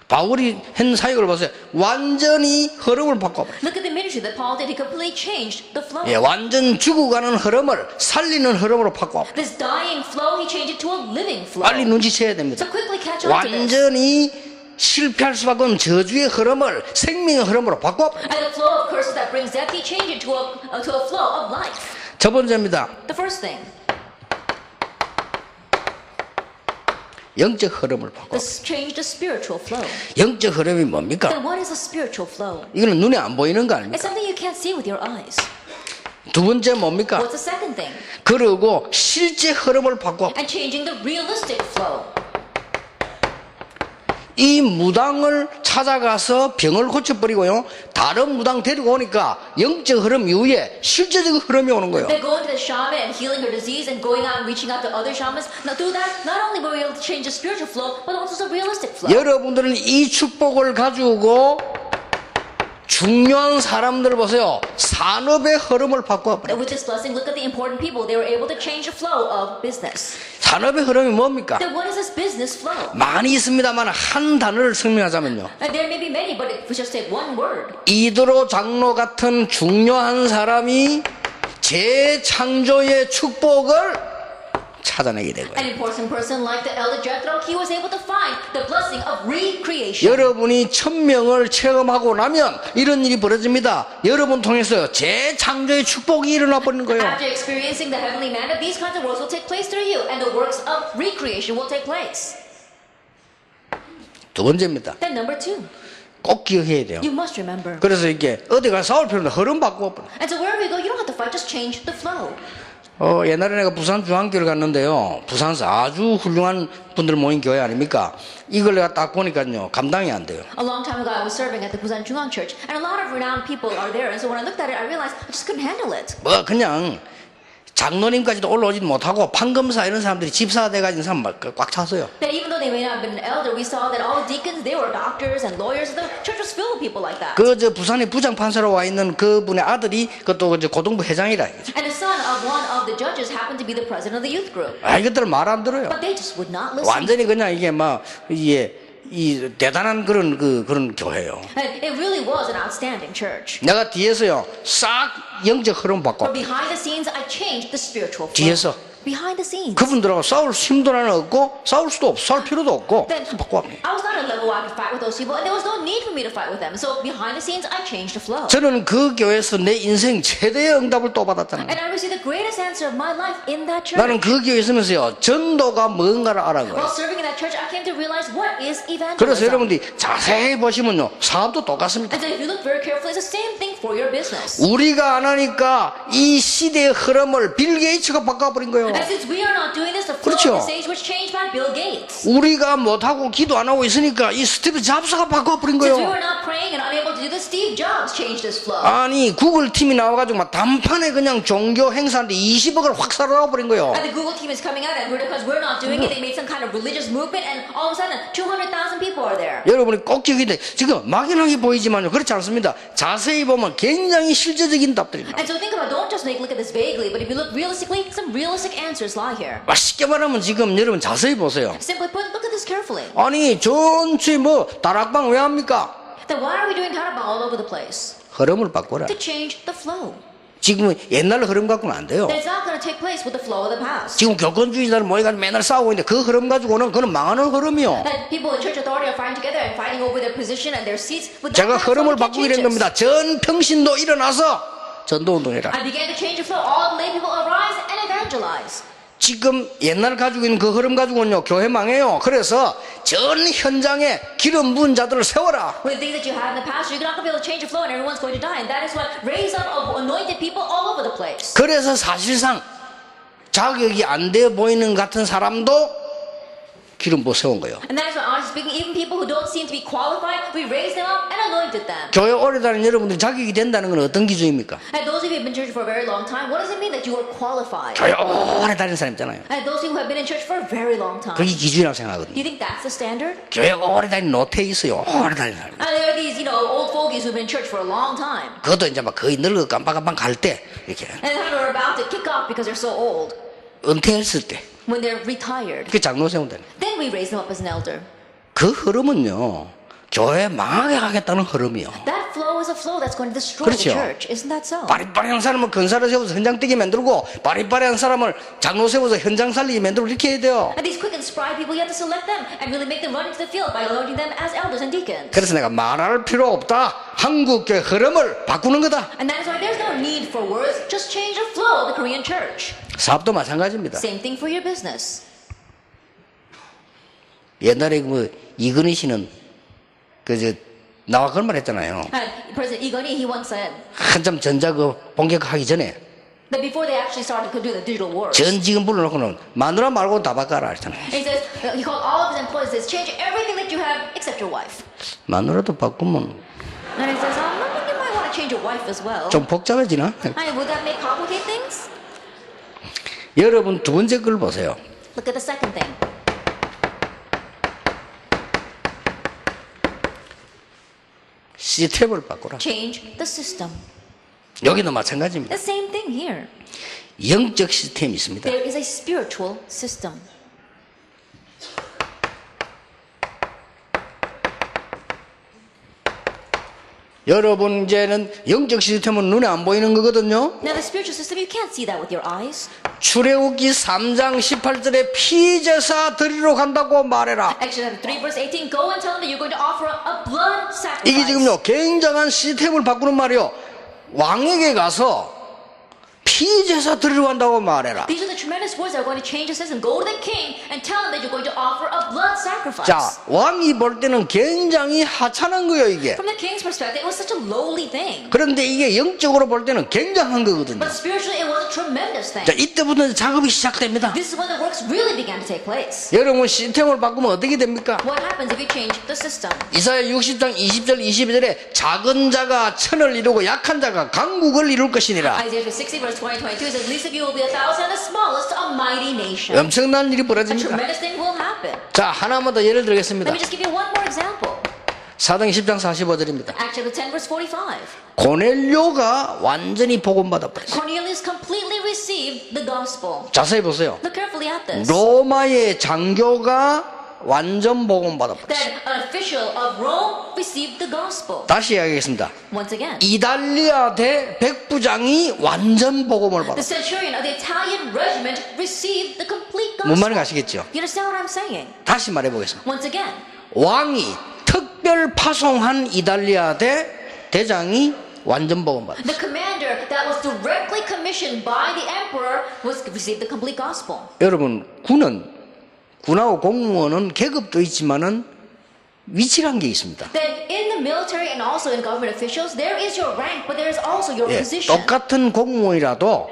[SPEAKER 1] 바울이 한 사역을 보세요. 완전히 흐름을 바꿔버려요.
[SPEAKER 2] Look at the ministry that Paul did. He completely changed the flow.
[SPEAKER 1] 예, 완전 죽어가는 흐름을 살리는 흐름으로 바꿔버려요.
[SPEAKER 2] This dying flow, he changed it to a living flow.
[SPEAKER 1] 빨리 눈치채야 됩니다.
[SPEAKER 2] So quickly catch on to this.
[SPEAKER 1] 완전히 실패할 수밖에 없는 저주의 흐름을 생명의 흐름으로 바꿔버려요.
[SPEAKER 2] And the flow of curses that brings death, he changed it to a flow of life.
[SPEAKER 1] 첫 번째입니다.
[SPEAKER 2] The first thing,
[SPEAKER 1] 영적 흐름을 바꿔.
[SPEAKER 2] this changed the spiritual flow.
[SPEAKER 1] 영적 흐름이 뭡니까?
[SPEAKER 2] Then what is a spiritual flow?
[SPEAKER 1] 이거는 눈에 안 보이는 거
[SPEAKER 2] It's
[SPEAKER 1] 아닙니까?
[SPEAKER 2] something you can't see with your eyes.
[SPEAKER 1] 두 번째 뭡니까?
[SPEAKER 2] What's the second thing?
[SPEAKER 1] 그리고 실제 흐름을 바꿔.
[SPEAKER 2] And changing the realistic flow.
[SPEAKER 1] 이 무당을 찾아가서 병을 고쳐버리고요. 다른 무당 데리고 오니까 영적 흐름 이후에 실제적 흐름이 오는 거예요.
[SPEAKER 2] They're going to the shaman and healing her disease and going out and reaching out to other shamans. Now through that, not only were we able to change the spiritual flow, but also the realistic flow.
[SPEAKER 1] 여러분들은 이 축복을 가지고 중요한 사람들 보세요. 산업의 흐름을 바꿔버려요.
[SPEAKER 2] With this blessing, look at the important people. They were able to change the flow of business.
[SPEAKER 1] 산업의 흐름이 뭡니까?
[SPEAKER 2] Then what is this business flow?
[SPEAKER 1] 많이 있습니다만 한 단어를 설명하자면요.
[SPEAKER 2] And there may be many, but if we just take one word,
[SPEAKER 1] 이드로 장로 같은 중요한 사람이 재창조의 축복을 찾아내게 되고요.
[SPEAKER 2] an important person like the elder Jethro, he was able to find the blessing of recreation.
[SPEAKER 1] 여러분이 1000명을 체험하고 나면 이런 일이 벌어집니다. 여러분 통해서 재창조의 축복이 일어나 버리는 거예요.
[SPEAKER 2] After experiencing the heavenly manna, these kinds of works will take place through you, and the works of recreation will take place.
[SPEAKER 1] 두 번째입니다.
[SPEAKER 2] Then number 2,
[SPEAKER 1] 꼭 기억해야 돼요.
[SPEAKER 2] you must remember.
[SPEAKER 1] 그래서 이게 어디 가서 싸울 필요는 흐름 바꾸어 버려.
[SPEAKER 2] And so wherever you go, you don't have to fight, just change the flow.
[SPEAKER 1] 옛날에 내가 부산 중앙교를 갔는데요. 부산에서 아주 훌륭한 분들 모인 교회 아닙니까? 이걸 내가 딱 보니까요. 감당이 안 돼요.
[SPEAKER 2] A long time ago, I was serving at the Busan Jungang Church, and a lot of renowned people are there. And so when I looked at it, I realized I just couldn't handle it.
[SPEAKER 1] 뭐 그냥 장로님까지도 올라오지 못하고 판검사 이런 사람들이 집사 돼가지고 사람 꽉 찼어요.
[SPEAKER 2] That even though they may not have been an elder, we saw that all the deacons, they were doctors and lawyers. The church was filled with people like that.
[SPEAKER 1] 그 저 부산에 부장 판사로 와 있는 그분의 아들이 그것도 이제 고등부 회장이라.
[SPEAKER 2] And the son one of the judges happened to be the president of the youth group.
[SPEAKER 1] 이것들 말 안 들어요.
[SPEAKER 2] But they just would not listen.
[SPEAKER 1] 완전히 그냥 이게 막 이게 이 대단한 그런 교회예요.
[SPEAKER 2] And it really was an outstanding church.
[SPEAKER 1] 내가 뒤에서요 싹 영적 흐름
[SPEAKER 2] But
[SPEAKER 1] 받고
[SPEAKER 2] behind the scenes, I changed the spiritual flow.
[SPEAKER 1] 뒤에서
[SPEAKER 2] Behind the scenes.
[SPEAKER 1] 그분들하고 싸울 힘도 나는 없고 싸울 수도 없고 싸울 필요도 없고
[SPEAKER 2] Then
[SPEAKER 1] 바꿔 합니다.
[SPEAKER 2] I was not at a level where I could fight with those people, and there was no need for me to fight with them. So behind the scenes, I changed the flow.
[SPEAKER 1] 저는 그 교회에서 내 인생 최대의 응답을 또 받았다는 거예요.
[SPEAKER 2] And I received the greatest answer of my life in that church.
[SPEAKER 1] 나는 그 교회에 있으면서요 전도가 뭔가를 알아요.
[SPEAKER 2] While serving in that church, I came to realize what is
[SPEAKER 1] 그래서
[SPEAKER 2] evangelism.
[SPEAKER 1] 여러분들이 자세히 보시면요 사업도 똑같습니다.
[SPEAKER 2] And so if you look very carefully, it's the same thing for your business.
[SPEAKER 1] 우리가 안 하니까 이 시대의 흐름을 빌 게이츠가 바꿔버린 거예요.
[SPEAKER 2] And since we are not doing this, the flow
[SPEAKER 1] 그렇죠.
[SPEAKER 2] of this age was changed by Bill Gates.
[SPEAKER 1] 우리가 못하고 기도 안 하고 있으니까 이 스티브 잡스가 바꿔버린
[SPEAKER 2] Since we
[SPEAKER 1] 거예요.
[SPEAKER 2] were not praying and unable to do this, Steve Jobs changed this flow.
[SPEAKER 1] 아니 구글 팀이 나와가지고 막 단판에 그냥 종교 행사인데 20억을 확 살아버린 거예요.
[SPEAKER 2] And the Google team is coming out, and because we're not doing it, they made some kind of religious movement, and all of a sudden, 200,000 people are there.
[SPEAKER 1] 여러분이 꼭 기억해야 돼. 지금 막연하게 보이지만요 그렇지 않습니다. 자세히 보면 굉장히 실제적인 답들입니다.
[SPEAKER 2] And so think about, don't just look at this vaguely, but if you look realistically, some realistic answers lie here.
[SPEAKER 1] 쉽게 말하면 지금 여러분 자세히 보세요.
[SPEAKER 2] Simply put, look at this carefully.
[SPEAKER 1] 아니 전체 뭐 다락방 왜 합니까?
[SPEAKER 2] Then why are we doing Tarabang all over the place?
[SPEAKER 1] 흐름을 바꿔라.
[SPEAKER 2] To change the flow.
[SPEAKER 1] 지금 옛날 흐름 갖고는 안 돼요.
[SPEAKER 2] That's not going to take place with the flow of the past.
[SPEAKER 1] 지금 교권주의자들 모여가지고 맨날 싸우고 있는데 그 흐름 가지고는 그건 망하는 흐름이요.
[SPEAKER 2] That people in church authority are fighting together and fighting over their position and their seats. With
[SPEAKER 1] 제가
[SPEAKER 2] that kind of flow,
[SPEAKER 1] 흐름을
[SPEAKER 2] we can't
[SPEAKER 1] 바꾸게
[SPEAKER 2] change
[SPEAKER 1] 된
[SPEAKER 2] this.
[SPEAKER 1] 겁니다. 전 평신도 일어나서 전도운동해라.
[SPEAKER 2] I began to change the flow. All lay people arise and evangelize.
[SPEAKER 1] 지금 옛날 가지고 있는 그 흐름 가지고는요 교회 망해요. 그래서 전 현장에 기름 부은 자들을 세워라.
[SPEAKER 2] With the things that you had in the past, you're not going to be able to change the flow and everyone's going to die. And that is what raise up anointed people all over the place.
[SPEAKER 1] 그래서 사실상 자격이 안 돼 보이는 같은 사람도 기름 부어 세운 거예요.
[SPEAKER 2] And that is why, honestly speaking, even people who don't seem to be qualified, we raised them up and anointed them.
[SPEAKER 1] 교회 오래 다니는 여러분들이 자격이 된다는 건 어떤 기준입니까?
[SPEAKER 2] And those of you who have been in church for a very long time, what does it mean that you are qualified?
[SPEAKER 1] 교회 오래 다니는 사람 있잖아요.
[SPEAKER 2] And those of you who have been in church for a very long time,
[SPEAKER 1] 그게 기준이라고
[SPEAKER 2] do
[SPEAKER 1] 생각하거든요.
[SPEAKER 2] you think that's the standard?
[SPEAKER 1] 교회 오래 다니는 노태 있어요. 오래 다니는 사람.
[SPEAKER 2] And there are these, old fogies who've been in church for a long time.
[SPEAKER 1] 그것도 이제 막 거의 늙어 깜빡깜빡 갈 때 이렇게
[SPEAKER 2] And who are about to kick off because they're so old.
[SPEAKER 1] 은퇴했을 때
[SPEAKER 2] When they're retired,
[SPEAKER 1] 그 장로 세운다.
[SPEAKER 2] then we raise them up as an elder.
[SPEAKER 1] 그 흐름은요 교회 망하게 하겠다는 흐름이요.
[SPEAKER 2] That flow is a flow that's going to destroy the
[SPEAKER 1] 그렇죠.
[SPEAKER 2] church. Isn't that so?
[SPEAKER 1] 바리바리한 사람은 근사를 세워서 현장 뛰게 만들고 바리바리한 사람을 장로 세워서 현장 살리게 만들고 이렇게 해야 돼요.
[SPEAKER 2] And these quick and spry people, you have to select them and really make them run into the field by anointing them as elders and deacons.
[SPEAKER 1] 그래서 내가 말할 필요 없다. 한국교회 흐름을 바꾸는 거다.
[SPEAKER 2] And that is why there's no need for words. Just change the flow of the Korean church.
[SPEAKER 1] 사업도 마찬가지입니다.
[SPEAKER 2] Same thing for your business.
[SPEAKER 1] 옛날에 뭐 이근희 씨는 그저 나와 그런 말 했잖아요.
[SPEAKER 2] And President Lee Gun-hee, he once said
[SPEAKER 1] 한참 전자 그 본격하기 전에
[SPEAKER 2] that before they actually started to do the digital wars,
[SPEAKER 1] 전 직원 불러놓고는 마누라 말고 다 바꿔라 했잖아요.
[SPEAKER 2] he says, he called all of his employees, says, change everything that you have except your wife.
[SPEAKER 1] 마누라도 바꾸면
[SPEAKER 2] And he says, I think you might want to change your wife as well.
[SPEAKER 1] 좀 복잡해지나?
[SPEAKER 2] And would that make complicate things?
[SPEAKER 1] 여러분 두 번째 걸 보세요.
[SPEAKER 2] Look at the second thing.
[SPEAKER 1] 시스템을 바꾸라.
[SPEAKER 2] Change the system.
[SPEAKER 1] 여기도 마찬가지입니다.
[SPEAKER 2] The same thing here.
[SPEAKER 1] 영적 시스템이 있습니다.
[SPEAKER 2] There is a spiritual system.
[SPEAKER 1] 여러분 이제는 영적 시스템은 눈에 안 보이는 거거든요.
[SPEAKER 2] Now the spiritual system, you can't see that with your eyes.
[SPEAKER 1] 출애굽기 3장 18절에 피제사 드리러 간다고 말해라.
[SPEAKER 2] Exodus 3 verse 18, go and tell them that you're going to offer a blood sacrifice.
[SPEAKER 1] 이게 지금요 굉장한 시스템을 바꾸는 말이요. 왕에게 가서 피제사 드리러 간다고 말해라.
[SPEAKER 2] These are the tremendous words that are going to change the system. Go to the king and tell him that you're going to offer a blood sacrifice.
[SPEAKER 1] 자, 왕이 볼 때는 굉장히 하찮은 거예요, 이게.
[SPEAKER 2] From the king's perspective, it was such a lowly thing.
[SPEAKER 1] 그런데 이게 영적으로 볼 때는 굉장한 거거든요.
[SPEAKER 2] But spiritually, it was a tremendous thing.
[SPEAKER 1] 자, 이때부터 작업이 시작됩니다.
[SPEAKER 2] This is when the works really began to take place.
[SPEAKER 1] 여러분 시스템을 바꾸면 어떻게 됩니까?
[SPEAKER 2] What happens if you change the system?
[SPEAKER 1] 이사야 60장 20절 22절에 작은 자가 천을 이루고 약한 자가 강국을 이룰 것이니라.
[SPEAKER 2] Isaiah 60 verse 20-22 says, least of you will be 1,000, the smallest a mighty nation.
[SPEAKER 1] 엄청난 일이
[SPEAKER 2] A
[SPEAKER 1] 벌어집니다.
[SPEAKER 2] tremendous thing will happen.
[SPEAKER 1] 자, 하나만 더 예를
[SPEAKER 2] Let
[SPEAKER 1] 들겠습니다.
[SPEAKER 2] me just give you one more example.
[SPEAKER 1] 사도행 10장 45절입니다.
[SPEAKER 2] Acts chapter 10 verse 45.
[SPEAKER 1] 고넬료가 완전히 복음받아 버렸어요.
[SPEAKER 2] Cornelius completely received the gospel.
[SPEAKER 1] 자세히 보세요.
[SPEAKER 2] Look carefully at this.
[SPEAKER 1] 로마의 장교가 완전 복음받아 버렸어요.
[SPEAKER 2] Then an official of Rome received the gospel.
[SPEAKER 1] 다시 이야기하겠습니다.
[SPEAKER 2] Once again.
[SPEAKER 1] 이달리아 대 백부장이 완전 복음을
[SPEAKER 2] The
[SPEAKER 1] 받았어요.
[SPEAKER 2] centurion of the Italian regiment received the complete
[SPEAKER 1] 뭔
[SPEAKER 2] gospel.
[SPEAKER 1] 말인지 아시겠죠?
[SPEAKER 2] You understand what I'm saying?
[SPEAKER 1] 다시 말해보겠습니다.
[SPEAKER 2] Once again.
[SPEAKER 1] 왕이 특별 파송한 이달리아 대장이 완전 복음받았어요.
[SPEAKER 2] The commander that was directly commissioned by the emperor was received the complete gospel.
[SPEAKER 1] 여러분 군하고 공무원은 계급도 있지만은 위치란 게 있습니다.
[SPEAKER 2] Then in the military and also in government officials, there is your rank, but there is also your
[SPEAKER 1] 예,
[SPEAKER 2] position.
[SPEAKER 1] 똑같은 공무원이라도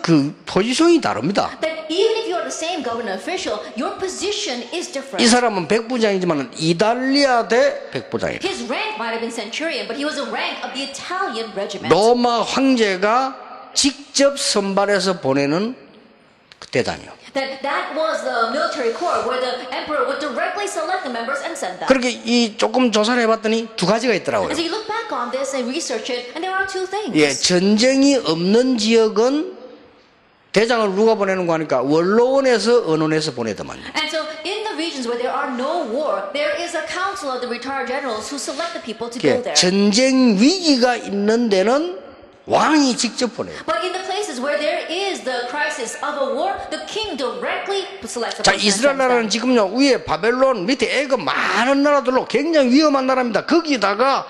[SPEAKER 1] 그 포지션이 다릅니다.
[SPEAKER 2] That even if you are the same government official, your position is different.
[SPEAKER 1] 이 사람은 백부장이지만 이달리아 대 백부장이에요.
[SPEAKER 2] His rank might have been centurion, but he was a rank of the Italian regiment.
[SPEAKER 1] 로마 황제가 직접 선발해서 보내는 그 대장이요.
[SPEAKER 2] That was the military corps where the emperor would directly select the members and send them.
[SPEAKER 1] 그렇게 이 조금 조사를 해봤더니 두 가지가 있더라고요.
[SPEAKER 2] And so you look back on this and research it, and there are two things.
[SPEAKER 1] 예, 전쟁이 없는 지역은 대장을 누가 보내는 거 하니까 원로원에서 언론에서 보내더만요.
[SPEAKER 2] And so in the regions where there are no war, there is a council of the retired generals who select the people to go
[SPEAKER 1] 예,
[SPEAKER 2] there.
[SPEAKER 1] 전쟁 위기가 있는 데는 왕이 직접 보내요.
[SPEAKER 2] But in the places where there is the crisis of a war, the king directly selects the
[SPEAKER 1] 자,
[SPEAKER 2] person and
[SPEAKER 1] 이스라엘
[SPEAKER 2] sends
[SPEAKER 1] 나라는
[SPEAKER 2] them.
[SPEAKER 1] 지금요 위에 바벨론 밑에 애가 많은 나라들로 굉장히 위험한 나라입니다. 거기다가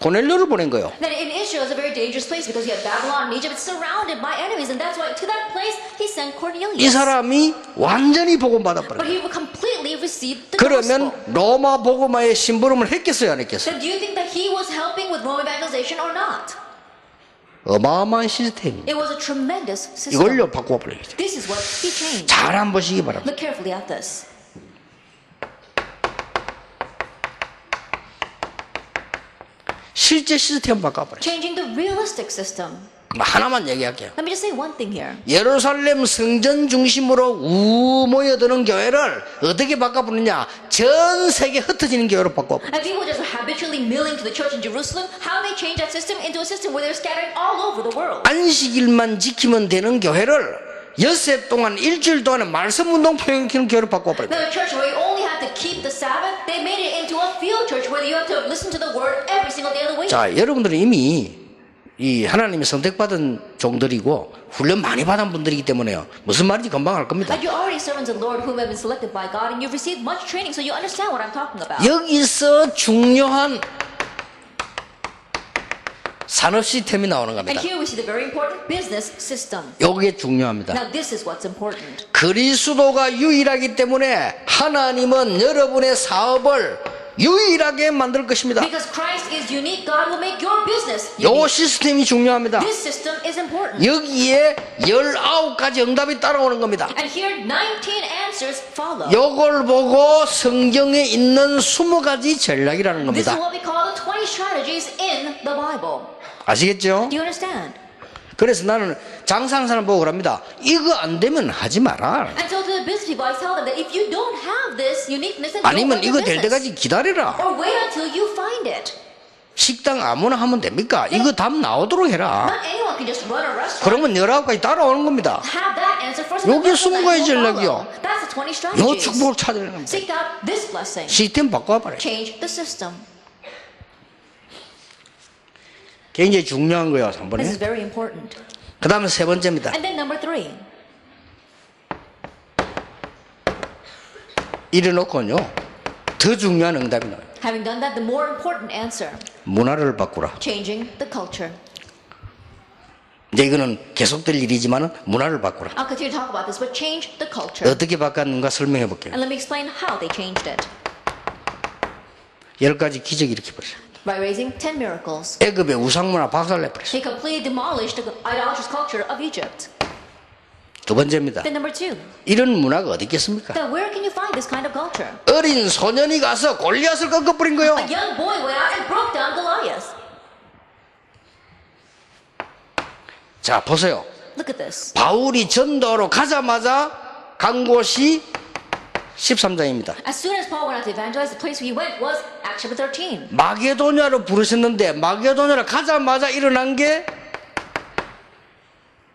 [SPEAKER 1] 고넬료를 보낸 거예요.
[SPEAKER 2] Then in Israel is a very dangerous place because you have Babylon and Egypt. It's surrounded by enemies, and that's why to that place he sent Cornelius.
[SPEAKER 1] 이 사람이 완전히 복음 받아버려요.
[SPEAKER 2] But he completely received the
[SPEAKER 1] 그러면
[SPEAKER 2] gospel.
[SPEAKER 1] 로마 복음화의 심부름을 했겠어요, 안 했겠어요?
[SPEAKER 2] Then do you think that he was helping with Rome evangelization or not?
[SPEAKER 1] 어마어마한 시스템이
[SPEAKER 2] It was a tremendous system.
[SPEAKER 1] 이걸요 바꿔버려야죠.
[SPEAKER 2] This is what he changed.
[SPEAKER 1] 잘 안 보시기 바랍니다.
[SPEAKER 2] Look carefully at this.
[SPEAKER 1] 실제 시스템 바꿔버려요.
[SPEAKER 2] Changing the realistic system.
[SPEAKER 1] 하나만 얘기할게요.
[SPEAKER 2] Let me just say one thing here.
[SPEAKER 1] 예루살렘 성전 중심으로 모여드는 교회를 어떻게 바꿔버리냐? 전 세계 흩어지는 교회로 바꿔버려요.
[SPEAKER 2] And people just habitually milling to the church in Jerusalem. How they change that system into a system where they're scattered all over the world.
[SPEAKER 1] 안식일만 지키면 되는 교회를 엿새 동안 일주일 동안에 말씀 운동 표현시키는 교회로 바꿔버려요.
[SPEAKER 2] Now the church where you only have to keep the Sabbath, they made it into a field church where you have to listen to the word every single day of the week.
[SPEAKER 1] 자, 여러분들은 이미 이 하나님이 선택받은 종들이고 훈련 많이 받은 분들이기 때문에요. 무슨 말인지 금방 알 겁니다.
[SPEAKER 2] But you're already servants of the Lord whom have been selected by God, and you've received much training, so you understand what I'm talking about.
[SPEAKER 1] 여기서 중요한 산업 시스템이 나오는
[SPEAKER 2] And
[SPEAKER 1] 겁니다.
[SPEAKER 2] here we see the very important business system.
[SPEAKER 1] 이게 중요합니다.
[SPEAKER 2] Now this is what's important.
[SPEAKER 1] 그리스도가 유일하기 때문에 하나님은 여러분의 사업을 유일하게 만들 것입니다.
[SPEAKER 2] Because Christ is unique, God will make your business
[SPEAKER 1] 요
[SPEAKER 2] unique.
[SPEAKER 1] 시스템이 중요합니다.
[SPEAKER 2] This system is important.
[SPEAKER 1] 여기에 19가지 응답이 따라오는 겁니다.
[SPEAKER 2] And here 19 answers follow.
[SPEAKER 1] 요걸 보고 성경에 있는 20가지 전략이라는
[SPEAKER 2] This is
[SPEAKER 1] 겁니다.
[SPEAKER 2] what we call the 20 strategies in the Bible.
[SPEAKER 1] 아시겠죠?
[SPEAKER 2] Do you understand?
[SPEAKER 1] 그래서 나는 장사하는 사람 보고 그럽니다. 이거 안 되면 하지 마라.
[SPEAKER 2] And so to the business people, I tell them that if you don't have this uniqueness, then don't
[SPEAKER 1] 아니면
[SPEAKER 2] run
[SPEAKER 1] 이거
[SPEAKER 2] your
[SPEAKER 1] 될
[SPEAKER 2] business.
[SPEAKER 1] 때까지 기다려라.
[SPEAKER 2] Or wait until you find it.
[SPEAKER 1] 식당 아무나 하면 됩니까? 이거 답 나오도록 해라.
[SPEAKER 2] Not anyone can just run a restaurant.
[SPEAKER 1] 그러면 19가지 따라오는 겁니다.
[SPEAKER 2] Have that answer first.
[SPEAKER 1] 요게
[SPEAKER 2] and then the rest
[SPEAKER 1] 20가지
[SPEAKER 2] of that will
[SPEAKER 1] 전략이요.
[SPEAKER 2] follow. That's the 20
[SPEAKER 1] 요
[SPEAKER 2] strategies.
[SPEAKER 1] 축복을 찾아야 합니다.
[SPEAKER 2] Seek out this blessing.
[SPEAKER 1] 시스템 바꿔봐라.
[SPEAKER 2] Change the system.
[SPEAKER 1] 굉장히 중요한 거예요,
[SPEAKER 2] This is
[SPEAKER 1] 3번에.
[SPEAKER 2] very important.
[SPEAKER 1] 그 다음에 세 번째입니다.
[SPEAKER 2] And then number 3.
[SPEAKER 1] 이래놓고요, 더 중요한 응답이 나와요.
[SPEAKER 2] Having done that, the more important answer.
[SPEAKER 1] 문화를 바꾸라.
[SPEAKER 2] Changing the culture.
[SPEAKER 1] 이제 이거는 계속될 일이지만 문화를 바꾸라.
[SPEAKER 2] I'll continue to talk about this, but change the culture.
[SPEAKER 1] 어떻게 바꿨는가 설명해 볼게요.
[SPEAKER 2] And let me explain how they changed it.
[SPEAKER 1] 10가지 기적이 이렇게 벌어요.
[SPEAKER 2] By raising 10 miracles.
[SPEAKER 1] 애굽의 우상문화 박살내버렸어요.
[SPEAKER 2] They completely demolished the idolatrous culture of Egypt.
[SPEAKER 1] 두 번째입니다.
[SPEAKER 2] Then number 2.
[SPEAKER 1] 이런 문화가 어디 있겠습니까?
[SPEAKER 2] Then where can you find this kind of culture?
[SPEAKER 1] 어린 소년이 가서 골리앗을 꺾어버린 거예요.
[SPEAKER 2] A young boy went out and broke down Goliath.
[SPEAKER 1] 자, 보세요.
[SPEAKER 2] Look at this.
[SPEAKER 1] 바울이 전도로 가자마자 간 곳이 13장입니다.
[SPEAKER 2] As soon as Paul went out to evangelize, the place where he went was Acts chapter 13.
[SPEAKER 1] 마게도냐로 부르셨는데 마게도냐로 가자마자 일어난 게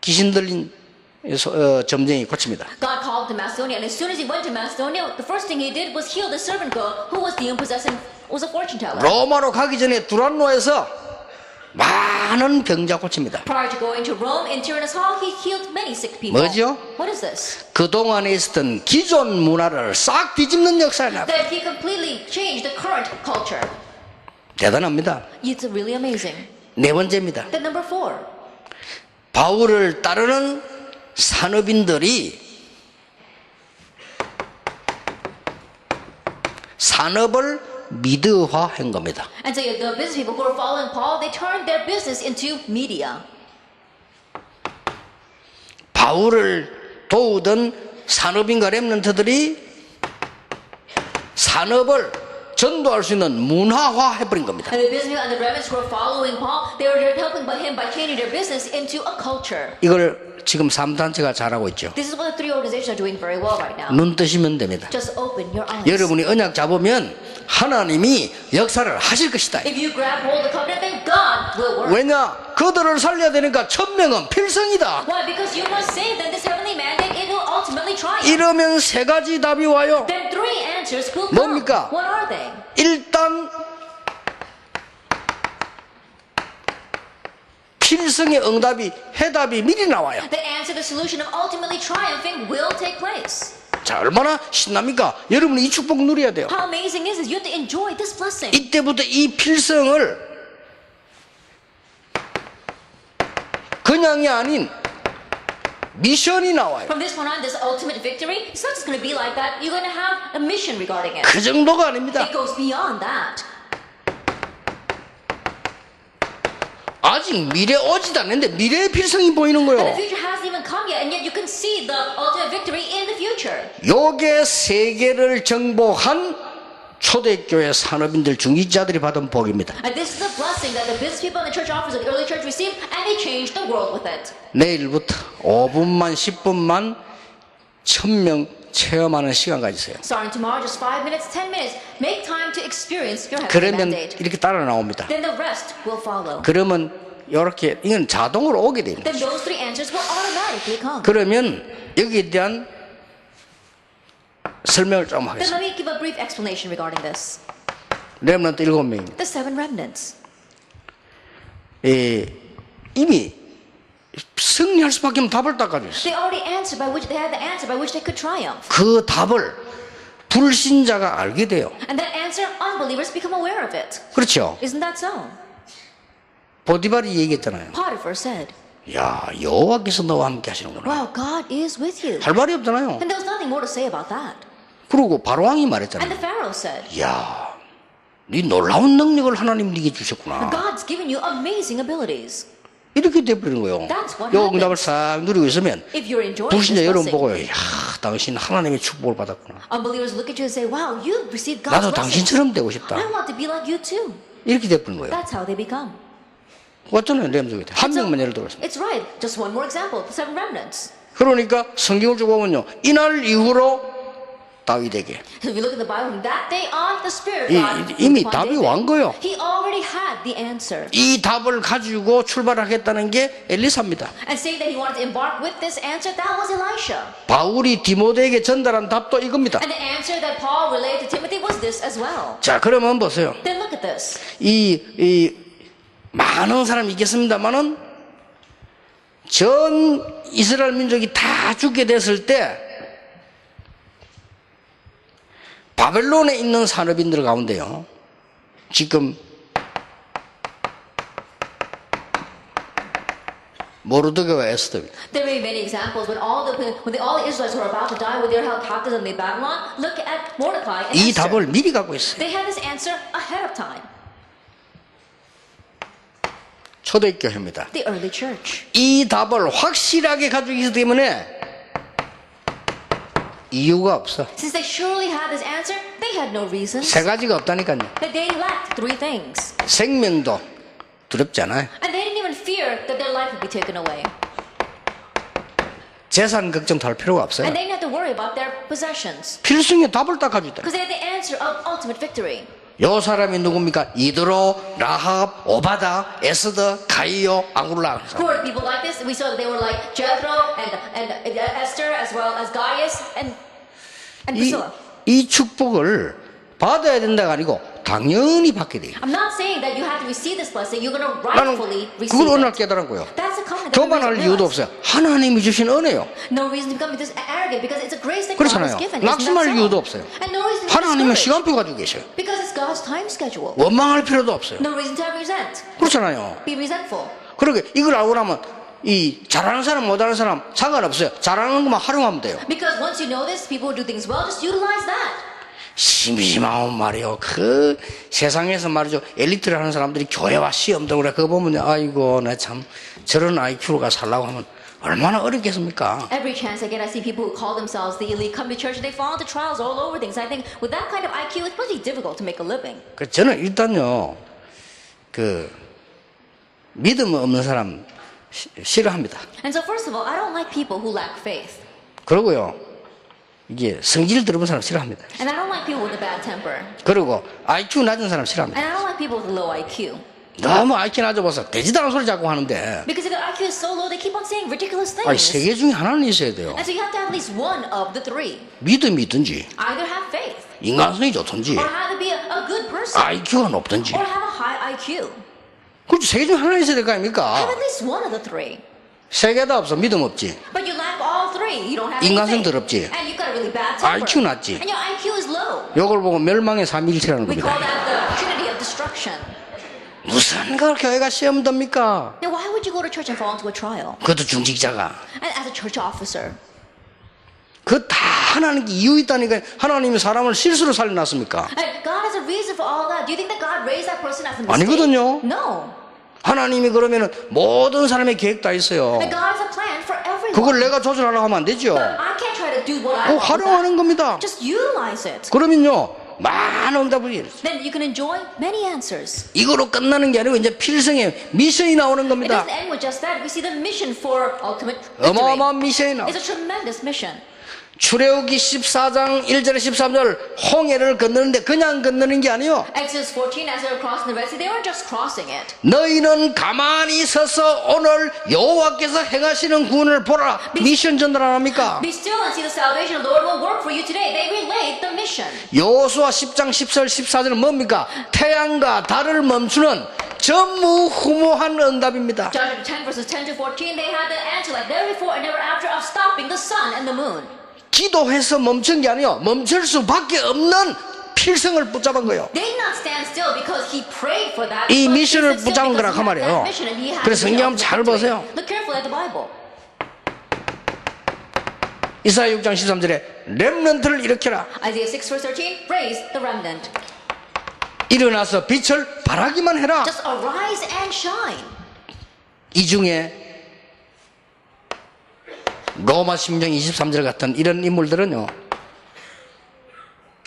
[SPEAKER 1] 귀신 들린 점쟁이 고칩니다.
[SPEAKER 2] God called to Macedonia, and as soon as he went to Macedonia, the first thing he did was heal the servant girl who was demon-possessed and was a fortune teller.
[SPEAKER 1] 로마로 가기 전에 두란노에서 많은 병자 고칩니다.
[SPEAKER 2] Prior to going to Rome, in Tyrannus Hall, he healed many sick people.
[SPEAKER 1] 뭐죠?
[SPEAKER 2] What is this?
[SPEAKER 1] 그동안에 있었던 기존 문화를 싹 뒤집는 역사를 나.
[SPEAKER 2] That he completely changed the current culture.
[SPEAKER 1] 대단합니다.
[SPEAKER 2] It's really amazing.
[SPEAKER 1] 네 번째입니다.
[SPEAKER 2] Then number 4.
[SPEAKER 1] 바울을 따르는 산업인들이 산업을 미디어화한 겁니다.
[SPEAKER 2] And so the business people who are following Paul, they turned their business into media.
[SPEAKER 1] 바울을 도우던 산업인과 렘넌트들이 산업을 전도할 수 있는 문화화 해버린 겁니다.
[SPEAKER 2] And the business and the remnants who were following Paul, they were helping him by changing their business into a culture.
[SPEAKER 1] 이걸 지금 3단체가 잘하고 있죠.
[SPEAKER 2] This is what the 3 organizations are doing very well right now.
[SPEAKER 1] 눈 뜨시면 됩니다.
[SPEAKER 2] Just open your eyes.
[SPEAKER 1] 여러분이 언약 잡으면 하나님이 역사를 하실 것이다.
[SPEAKER 2] If you grab hold of the covenant, then God will work.
[SPEAKER 1] 왜냐? 그들을 살려야 되니까 천명은 필성이다.
[SPEAKER 2] Why? Because you must save them this heavenly mandate, it will ultimately triumph.
[SPEAKER 1] 이러면 세 가지 답이 와요.
[SPEAKER 2] Then 3 answers will come.
[SPEAKER 1] 뭡니까?
[SPEAKER 2] What are they?
[SPEAKER 1] 일단 필성의 응답이 해답이 미리 나와요.
[SPEAKER 2] The answer, the solution of ultimately triumphing will take place.
[SPEAKER 1] 자, 얼마나 신납니까? 여러분이 이 축복 누려야 돼요.
[SPEAKER 2] How amazing is this? You have to enjoy this blessing.
[SPEAKER 1] 이때부터 이 필성을 그냥이 아닌 미션이 나와요.
[SPEAKER 2] From this point on, this ultimate victory, it's not just going to be like that. You're going to have a mission regarding it.
[SPEAKER 1] 그 정도가 아닙니다.
[SPEAKER 2] It goes beyond that.
[SPEAKER 1] 아직 미래 오지도 않는데 미래의 필성이 보이는
[SPEAKER 2] And the
[SPEAKER 1] 거예요.
[SPEAKER 2] future hasn't even come yet, and yet you can see the ultimate victory in the future.
[SPEAKER 1] 요게 세계를 정복한 초대교회 산업인들 중직자들이 받은 복입니다.
[SPEAKER 2] And this is the blessing that the business people and the church officers of the early church received, and they changed the world with it.
[SPEAKER 1] 내일부터 5분만 10분만 1000명 체험하는 시간 가지세요.
[SPEAKER 2] Starting tomorrow, just 5 minutes, 10 minutes, make time to experience your heavenly
[SPEAKER 1] 그러면
[SPEAKER 2] mandate.
[SPEAKER 1] 이렇게 따라 나옵니다.
[SPEAKER 2] Then the rest will follow.
[SPEAKER 1] 그러면 이렇게 이건 자동으로 오게 됩니다.
[SPEAKER 2] Then those 3 answers will automatically come.
[SPEAKER 1] 그러면 여기에 대한 설명을 좀
[SPEAKER 2] Then
[SPEAKER 1] 하겠습니다.
[SPEAKER 2] let me give a brief explanation regarding this.
[SPEAKER 1] 렘넌트 7명입니다.
[SPEAKER 2] The 7 remnants.
[SPEAKER 1] 이미 승리할 수밖에 없는 답을 딱 가지고 있어요.
[SPEAKER 2] They already answered by which they had the answer by which they could triumph.
[SPEAKER 1] 그 답을 불신자가 알게 돼요.
[SPEAKER 2] And that answer, unbelievers become aware of it.
[SPEAKER 1] 그렇죠.
[SPEAKER 2] Isn't that so?
[SPEAKER 1] 보디발이 얘기했잖아요.
[SPEAKER 2] Potiphar said,
[SPEAKER 1] 야, 여호와께서 너와 함께 하시는구나.
[SPEAKER 2] wow, God is with you.
[SPEAKER 1] 할 말이 없잖아요.
[SPEAKER 2] And there was nothing more to say about that.
[SPEAKER 1] 그리고 바로왕이
[SPEAKER 2] And
[SPEAKER 1] 말했잖아요.
[SPEAKER 2] the Pharaoh said,
[SPEAKER 1] 야, 네 놀라운 능력을 하나님 네게 주셨구나.
[SPEAKER 2] God's given you amazing abilities.
[SPEAKER 1] 이렇게 돼버리는 거예요.
[SPEAKER 2] That's what
[SPEAKER 1] 요 응답을 싹 누리고 있으면
[SPEAKER 2] If you're enjoying
[SPEAKER 1] 불신자
[SPEAKER 2] this
[SPEAKER 1] 여러분
[SPEAKER 2] blessing,
[SPEAKER 1] 보고 야, 당신 하나님의 축복을 받았구나.
[SPEAKER 2] unbelievers look at you and say, wow, you received God's
[SPEAKER 1] 나도
[SPEAKER 2] blessing.
[SPEAKER 1] 당신처럼 되고 싶다.
[SPEAKER 2] I want to be like you too.
[SPEAKER 1] 이렇게 돼버리는 거예요.
[SPEAKER 2] That's how they become.
[SPEAKER 1] 어쩌면 렘속에 한
[SPEAKER 2] So,
[SPEAKER 1] 명만 예를 들었습니다.
[SPEAKER 2] it's right. Just one more example. The 7 remnants.
[SPEAKER 1] 그러니까 성경을 쭉 보면요, 이날 이후로 다윗에게
[SPEAKER 2] So if you look at the Bible, from that day on, the Spirit of
[SPEAKER 1] 이-
[SPEAKER 2] God
[SPEAKER 1] 이미
[SPEAKER 2] moved upon
[SPEAKER 1] 답이
[SPEAKER 2] David.
[SPEAKER 1] 완 거예요.
[SPEAKER 2] He already had the answer.
[SPEAKER 1] 이 답을 가지고 출발하겠다는 게 엘리사입니다.
[SPEAKER 2] And saying that he wanted to embark with this answer, that was Elisha.
[SPEAKER 1] 바울이 디모데에게 전달한 답도 이겁니다.
[SPEAKER 2] And the answer that Paul relayed to Timothy was this as well.
[SPEAKER 1] 자, 그러면 보세요.
[SPEAKER 2] Then look at this.
[SPEAKER 1] 이 많은 사람이 있겠습니다만은 전 이스라엘 민족이 다 죽게 됐을 때 바벨론에 있는 산업인들 가운데요, 지금 모르드게와 에스더입니다.
[SPEAKER 2] There may be many examples when all the Israelites who are about to die, when they're held captive in Babylon, look at Mordecai and
[SPEAKER 1] 이
[SPEAKER 2] Esther.
[SPEAKER 1] 답을 미리 갖고 있어요.
[SPEAKER 2] They had this answer ahead of time.
[SPEAKER 1] 초대교회입니다.
[SPEAKER 2] The early church.
[SPEAKER 1] 이 답을 확실하게 가지고 있기 때문에 이유가 없어.
[SPEAKER 2] Since they surely had this answer, they had no reasons.
[SPEAKER 1] 세 가지가 없다니까요.
[SPEAKER 2] That they lacked 3 things.
[SPEAKER 1] 생명도 두렵지 않아요.
[SPEAKER 2] And they didn't even fear that their life would be taken away.
[SPEAKER 1] 재산 걱정도 할 필요가 없어요.
[SPEAKER 2] And they didn't have to worry worry about their possessions.
[SPEAKER 1] 필승의 답을 딱 가지고 있다.
[SPEAKER 2] Because they had the answer of ultimate victory.
[SPEAKER 1] 요 사람이 누굽니까? 이드로, 라합, 오바다, 에스더, 가이오, 아굴라.
[SPEAKER 2] Who are people like this? We saw that they were like Jethro and Esther, as well as Gaius and Priscilla.
[SPEAKER 1] 이 축복을 받아야 된다가 아니고 당연히 받게 돼요.
[SPEAKER 2] I'm not saying that you have to receive this blessing. You're going to
[SPEAKER 1] 나는
[SPEAKER 2] rightfully receive
[SPEAKER 1] 그걸 어느 날
[SPEAKER 2] it.
[SPEAKER 1] 깨달은 거예요.
[SPEAKER 2] That's a covenant that we
[SPEAKER 1] 교만할 이유도
[SPEAKER 2] realize.
[SPEAKER 1] 없어요. 하나님이 주신 은혜요.
[SPEAKER 2] No reason to become this arrogant because it's a grace that God
[SPEAKER 1] 그렇잖아요.
[SPEAKER 2] has given.
[SPEAKER 1] 낙심할
[SPEAKER 2] Isn't that
[SPEAKER 1] 이유도
[SPEAKER 2] so?
[SPEAKER 1] 없어요.
[SPEAKER 2] And no reason to be
[SPEAKER 1] 하나님은
[SPEAKER 2] discouraged
[SPEAKER 1] 시간표 가지고 계셔요.
[SPEAKER 2] because it's God's time schedule.
[SPEAKER 1] 원망할 필요도 없어요.
[SPEAKER 2] No reason to resent.
[SPEAKER 1] 그렇잖아요.
[SPEAKER 2] Be resentful.
[SPEAKER 1] 그러게 이걸 알고 나면 이 잘하는 사람 못하는 사람 상관없어요. 잘하는 것만 활용하면 돼요.
[SPEAKER 2] Because once you know this, people who do things well, just utilize that.
[SPEAKER 1] 심심하면 말이요. 그 세상에서 말이죠. 엘리트를 하는 사람들이 교회와 시험도 그래. 그거 보면 아이고 나 참 저런 IQ가 살라고 하면 얼마나 어렵겠습니까?
[SPEAKER 2] Every chance I get, I see people who call themselves the elite come to church and they fall into trials all over things. I think with that kind of IQ, it's pretty difficult to make a living.
[SPEAKER 1] 그 저는 일단요. 그 믿음 없는 사람 싫어합니다.
[SPEAKER 2] And so first of all, I don't like people who lack faith.
[SPEAKER 1] 그러고요. 이게 성질 들어본 사람 싫어합니다.
[SPEAKER 2] And I don't like people with a bad temper.
[SPEAKER 1] 그리고 IQ 낮은 사람 싫어합니다.
[SPEAKER 2] And I don't like people with a low IQ.
[SPEAKER 1] 너무 IQ 낮아봐서 되지도 않은 소리 자꾸 하는데
[SPEAKER 2] Because if their IQ is so low, they keep on saying ridiculous
[SPEAKER 1] 아니
[SPEAKER 2] things.
[SPEAKER 1] 세 개 중에 하나는 있어야 돼요.
[SPEAKER 2] And so you have to have at least one of the three.
[SPEAKER 1] 믿음이 있든지
[SPEAKER 2] Either have faith,
[SPEAKER 1] 인간성이 좋든지
[SPEAKER 2] or have to be a good person,
[SPEAKER 1] IQ가 높든지
[SPEAKER 2] or have a high IQ.
[SPEAKER 1] 그렇죠. 세 개 중에 하나 있어야 될 거 아닙니까?
[SPEAKER 2] Have at least one of the three.
[SPEAKER 1] 세 개 다 없어. 믿음 없지.
[SPEAKER 2] But you lack all three. You don't have any
[SPEAKER 1] 인간성
[SPEAKER 2] faith.
[SPEAKER 1] 더럽지.
[SPEAKER 2] And you've got a really bad temper.
[SPEAKER 1] IQ 낮지.
[SPEAKER 2] And your IQ is low.
[SPEAKER 1] 요걸 보고 멸망의 삼위일체라는
[SPEAKER 2] We call
[SPEAKER 1] 겁니다.
[SPEAKER 2] that the trinity of destruction.
[SPEAKER 1] 무슨 걸 교회가 시험 듭니까?
[SPEAKER 2] Now why would you go to church and fall into a trial?
[SPEAKER 1] 그것도 중직자가.
[SPEAKER 2] And as a church officer.
[SPEAKER 1] 그 다 하나님 이유 있다니까 하나님이 사람을 실수로 살려놨습니까?
[SPEAKER 2] And God has a reason for all that. Do you think that God raised that person as a mistake?
[SPEAKER 1] 아니거든요.
[SPEAKER 2] No.
[SPEAKER 1] 하나님이 그러면은 모든 사람의 계획 다 있어요.
[SPEAKER 2] And God has a plan for everyone.
[SPEAKER 1] 그걸 내가 조절하려고 하면 안 되죠.
[SPEAKER 2] I can't try to do what I
[SPEAKER 1] 그거
[SPEAKER 2] want. with
[SPEAKER 1] 활용하는
[SPEAKER 2] that.
[SPEAKER 1] 겁니다.
[SPEAKER 2] Just utilize it.
[SPEAKER 1] 그러면요 많은 응답을
[SPEAKER 2] Then you can enjoy many answers.
[SPEAKER 1] 이거로 끝나는 게 아니고 이제 필승의 미션이 나오는
[SPEAKER 2] It
[SPEAKER 1] 겁니다.
[SPEAKER 2] doesn't end with just that. We see the mission for ultimate victory.
[SPEAKER 1] 어마어마한 미션이 나와.
[SPEAKER 2] It's a tremendous mission.
[SPEAKER 1] 출애굽기 14장 1절에 13절 홍해를 건너는데 그냥 건너는 게 아니요.
[SPEAKER 2] Exodus 14, as they were crossing the Red Sea, they weren't just crossing it.
[SPEAKER 1] 너희는 가만히 서서 오늘 여호와께서 행하시는 구원을 보라. 미션 전달 안 합니까?
[SPEAKER 2] Be still and see the salvation of the Lord will work for you today. They relayed the mission.
[SPEAKER 1] 여호수아 10장 10절 14절은 뭡니까? 태양과 달을 멈추는 전무후무한 응답입니다.
[SPEAKER 2] Joshua 10 verses 10 to 14, they had the answer like never before and never after of stopping the sun and the moon.
[SPEAKER 1] 기도해서 멈춘 게 아니요. 멈출 수밖에 없는 필승을 붙잡은 거예요.
[SPEAKER 2] They did not stand still because he prayed for that.
[SPEAKER 1] 이
[SPEAKER 2] but he
[SPEAKER 1] 미션을
[SPEAKER 2] stood still
[SPEAKER 1] 붙잡은
[SPEAKER 2] because
[SPEAKER 1] 거라 그
[SPEAKER 2] he had
[SPEAKER 1] 말이에요.
[SPEAKER 2] that mission and he had
[SPEAKER 1] 그래서
[SPEAKER 2] the
[SPEAKER 1] 성경
[SPEAKER 2] ultimate
[SPEAKER 1] 잘
[SPEAKER 2] victory.
[SPEAKER 1] 보세요.
[SPEAKER 2] Look carefully at the Bible.
[SPEAKER 1] 이사야 6장 13절에 렘넌트를 일으켜라.
[SPEAKER 2] Isaiah 6 verse 13, raise the remnant.
[SPEAKER 1] 일어나서 빛을 발하기만 해라.
[SPEAKER 2] Just arise and shine.
[SPEAKER 1] 이 중에 로마 심정 23절 같은 이런 인물들은요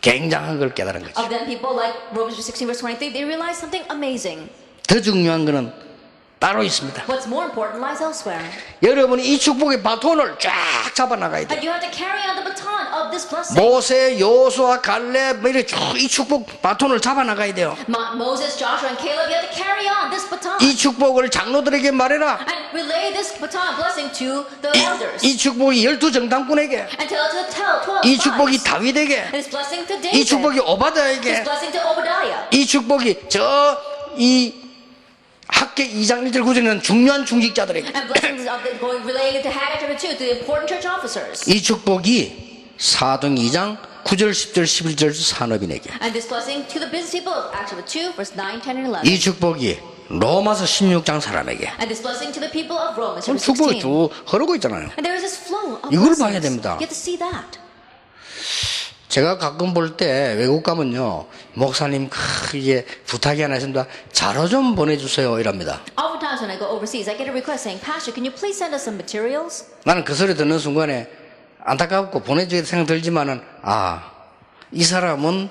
[SPEAKER 1] 굉장한 걸 깨달은 거죠.
[SPEAKER 2] Of them people like Romans 16 verse 23, they realize something amazing.
[SPEAKER 1] 더 중요한 거는 따로 있습니다.
[SPEAKER 2] What's more important lies elsewhere.
[SPEAKER 1] 여러분이 이 축복의 바톤을 쫙 잡아 나가야 돼요.
[SPEAKER 2] And you have to carry on the baton of this blessing.
[SPEAKER 1] 모세, 여호수아, 갈렙 이렇게 쭉 이 축복 바톤을 잡아 나가야 돼요.
[SPEAKER 2] Moses, Joshua, and Caleb, you have to carry on this baton.
[SPEAKER 1] 이 축복을 장로들에게 말해라.
[SPEAKER 2] And relay this baton blessing to the elders.
[SPEAKER 1] 이 축복이 12정당꾼에게,
[SPEAKER 2] And tell it to the 12
[SPEAKER 1] 이 축복이
[SPEAKER 2] spies.
[SPEAKER 1] 다윗에게,
[SPEAKER 2] And this blessing to
[SPEAKER 1] 이
[SPEAKER 2] David.
[SPEAKER 1] 축복이
[SPEAKER 2] This
[SPEAKER 1] 오바다에게,
[SPEAKER 2] blessing to Obadiah.
[SPEAKER 1] 이 축복이 이 학계 2장 1절 9절에는 중요한 중직자들에게,
[SPEAKER 2] And blessings of the going related to Haggai chapter 2 to the important church officers.
[SPEAKER 1] 이 축복이 사도행 2장 9절 10절 11절 산업인에게,
[SPEAKER 2] And this blessing to the business people of Acts chapter 2 verse 9, 10, and 11.
[SPEAKER 1] 이 축복이 로마서 16장 사람에게.
[SPEAKER 2] And this blessing to the people of Romans
[SPEAKER 1] 그럼
[SPEAKER 2] chapter
[SPEAKER 1] 축복이
[SPEAKER 2] 16.
[SPEAKER 1] 쭉 흐르고 있잖아요.
[SPEAKER 2] And there is this flow of
[SPEAKER 1] 이걸
[SPEAKER 2] blessings.
[SPEAKER 1] 봐야 됩니다.
[SPEAKER 2] You have to see that.
[SPEAKER 1] 제가 가끔 볼 때 외국 가면요 목사님 이게 부탁이 하나 있습니다. 자료 좀 보내주세요 이랍니다.
[SPEAKER 2] Oftentimes when I go overseas, I get a request saying, Pastor, can you please send us some materials?
[SPEAKER 1] 나는 그 소리 듣는 순간에 안타깝고 보내주겠다 생각 들지만은 이 사람은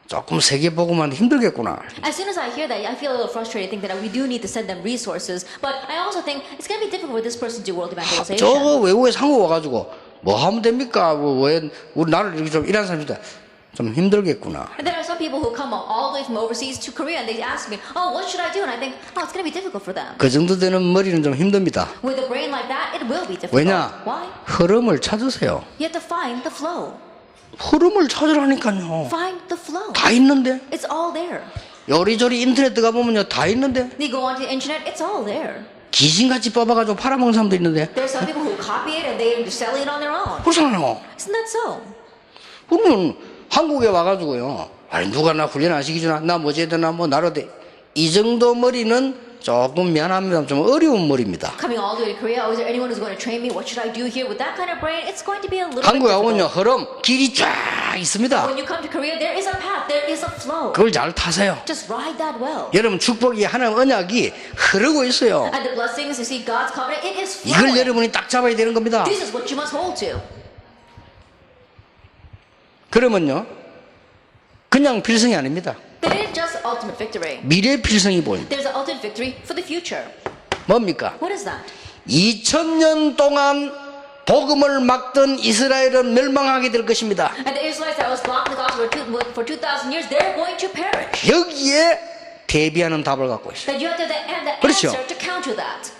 [SPEAKER 1] 조금 세계 보고만 힘들겠구나.
[SPEAKER 2] As soon as I hear that, I feel a little frustrated, think that we do need to send them resources. But I also think it's going to be difficult for this person to do world evangelization.
[SPEAKER 1] 저 외국에 한국 와가지고 뭐 하면 됩니까? 왜 우리 나를 이렇게 좀 일하는 사람이다. 좀 힘들겠구나.
[SPEAKER 2] And there are some people who come all the way from overseas to Korea and they ask me, oh, what should I do? And I think, oh, it's going to be difficult for them.
[SPEAKER 1] 그 정도 되는 머리는 좀 힘듭니다.
[SPEAKER 2] With a brain like that, it will be difficult.
[SPEAKER 1] 왜냐?
[SPEAKER 2] Why?
[SPEAKER 1] 흐름을 찾으세요.
[SPEAKER 2] You have to find the flow.
[SPEAKER 1] 흐름을 찾으라니까요.
[SPEAKER 2] Find the flow.
[SPEAKER 1] 다 있는데.
[SPEAKER 2] It's all there.
[SPEAKER 1] 요리조리 인터넷 들어가 보면요, 다 있는데.
[SPEAKER 2] You go onto the internet, it's all there.
[SPEAKER 1] 귀신같이 뽑아가지고 팔아먹는 사람도 있는데.
[SPEAKER 2] There's some people who copy it and they're selling it on their own.
[SPEAKER 1] 그렇잖아요.
[SPEAKER 2] Isn't that so?
[SPEAKER 1] 그러면 한국에 와가지고요, 아니 누가 나 훈련 안 시키주나, 나 뭐지 되나, 뭐 나라대. 이 정도 머리는 조금 미안합니다. 좀 어려운 머리입니다.
[SPEAKER 2] Coming all the way to Korea, oh, is there anyone who's going to train me? What should I do here? With that kind of brain, it's going to be a little bit
[SPEAKER 1] 한국에 오면요,
[SPEAKER 2] difficult.
[SPEAKER 1] 흐름, 길이 쫙 있습니다.
[SPEAKER 2] When you come to Korea, there is a path, there is a flow.
[SPEAKER 1] 그걸 잘 타세요.
[SPEAKER 2] Just ride that well.
[SPEAKER 1] 여러분 축복이 하나님 언약이 흐르고 있어요.
[SPEAKER 2] And the blessings, you see God's covenant, it is
[SPEAKER 1] 이걸
[SPEAKER 2] flowing.
[SPEAKER 1] 여러분이 딱 잡아야 되는 겁니다.
[SPEAKER 2] This is what you must hold to.
[SPEAKER 1] 그러면요, 그냥 필승이 아닙니다.
[SPEAKER 2] That is just ultimate victory.
[SPEAKER 1] 미래 필승이 보입니다.
[SPEAKER 2] There's an ultimate victory for the future.
[SPEAKER 1] 뭡니까?
[SPEAKER 2] What is that?
[SPEAKER 1] 2000년 동안 복음을 막던 이스라엘은 멸망하게 될 것입니다.
[SPEAKER 2] And the Israelites that was blocking the gospel for 2,000 years, they're going to perish.
[SPEAKER 1] 여기에 대비하는 답을 갖고 있어요.
[SPEAKER 2] That you have to have the
[SPEAKER 1] 그렇죠.
[SPEAKER 2] answer to counter that.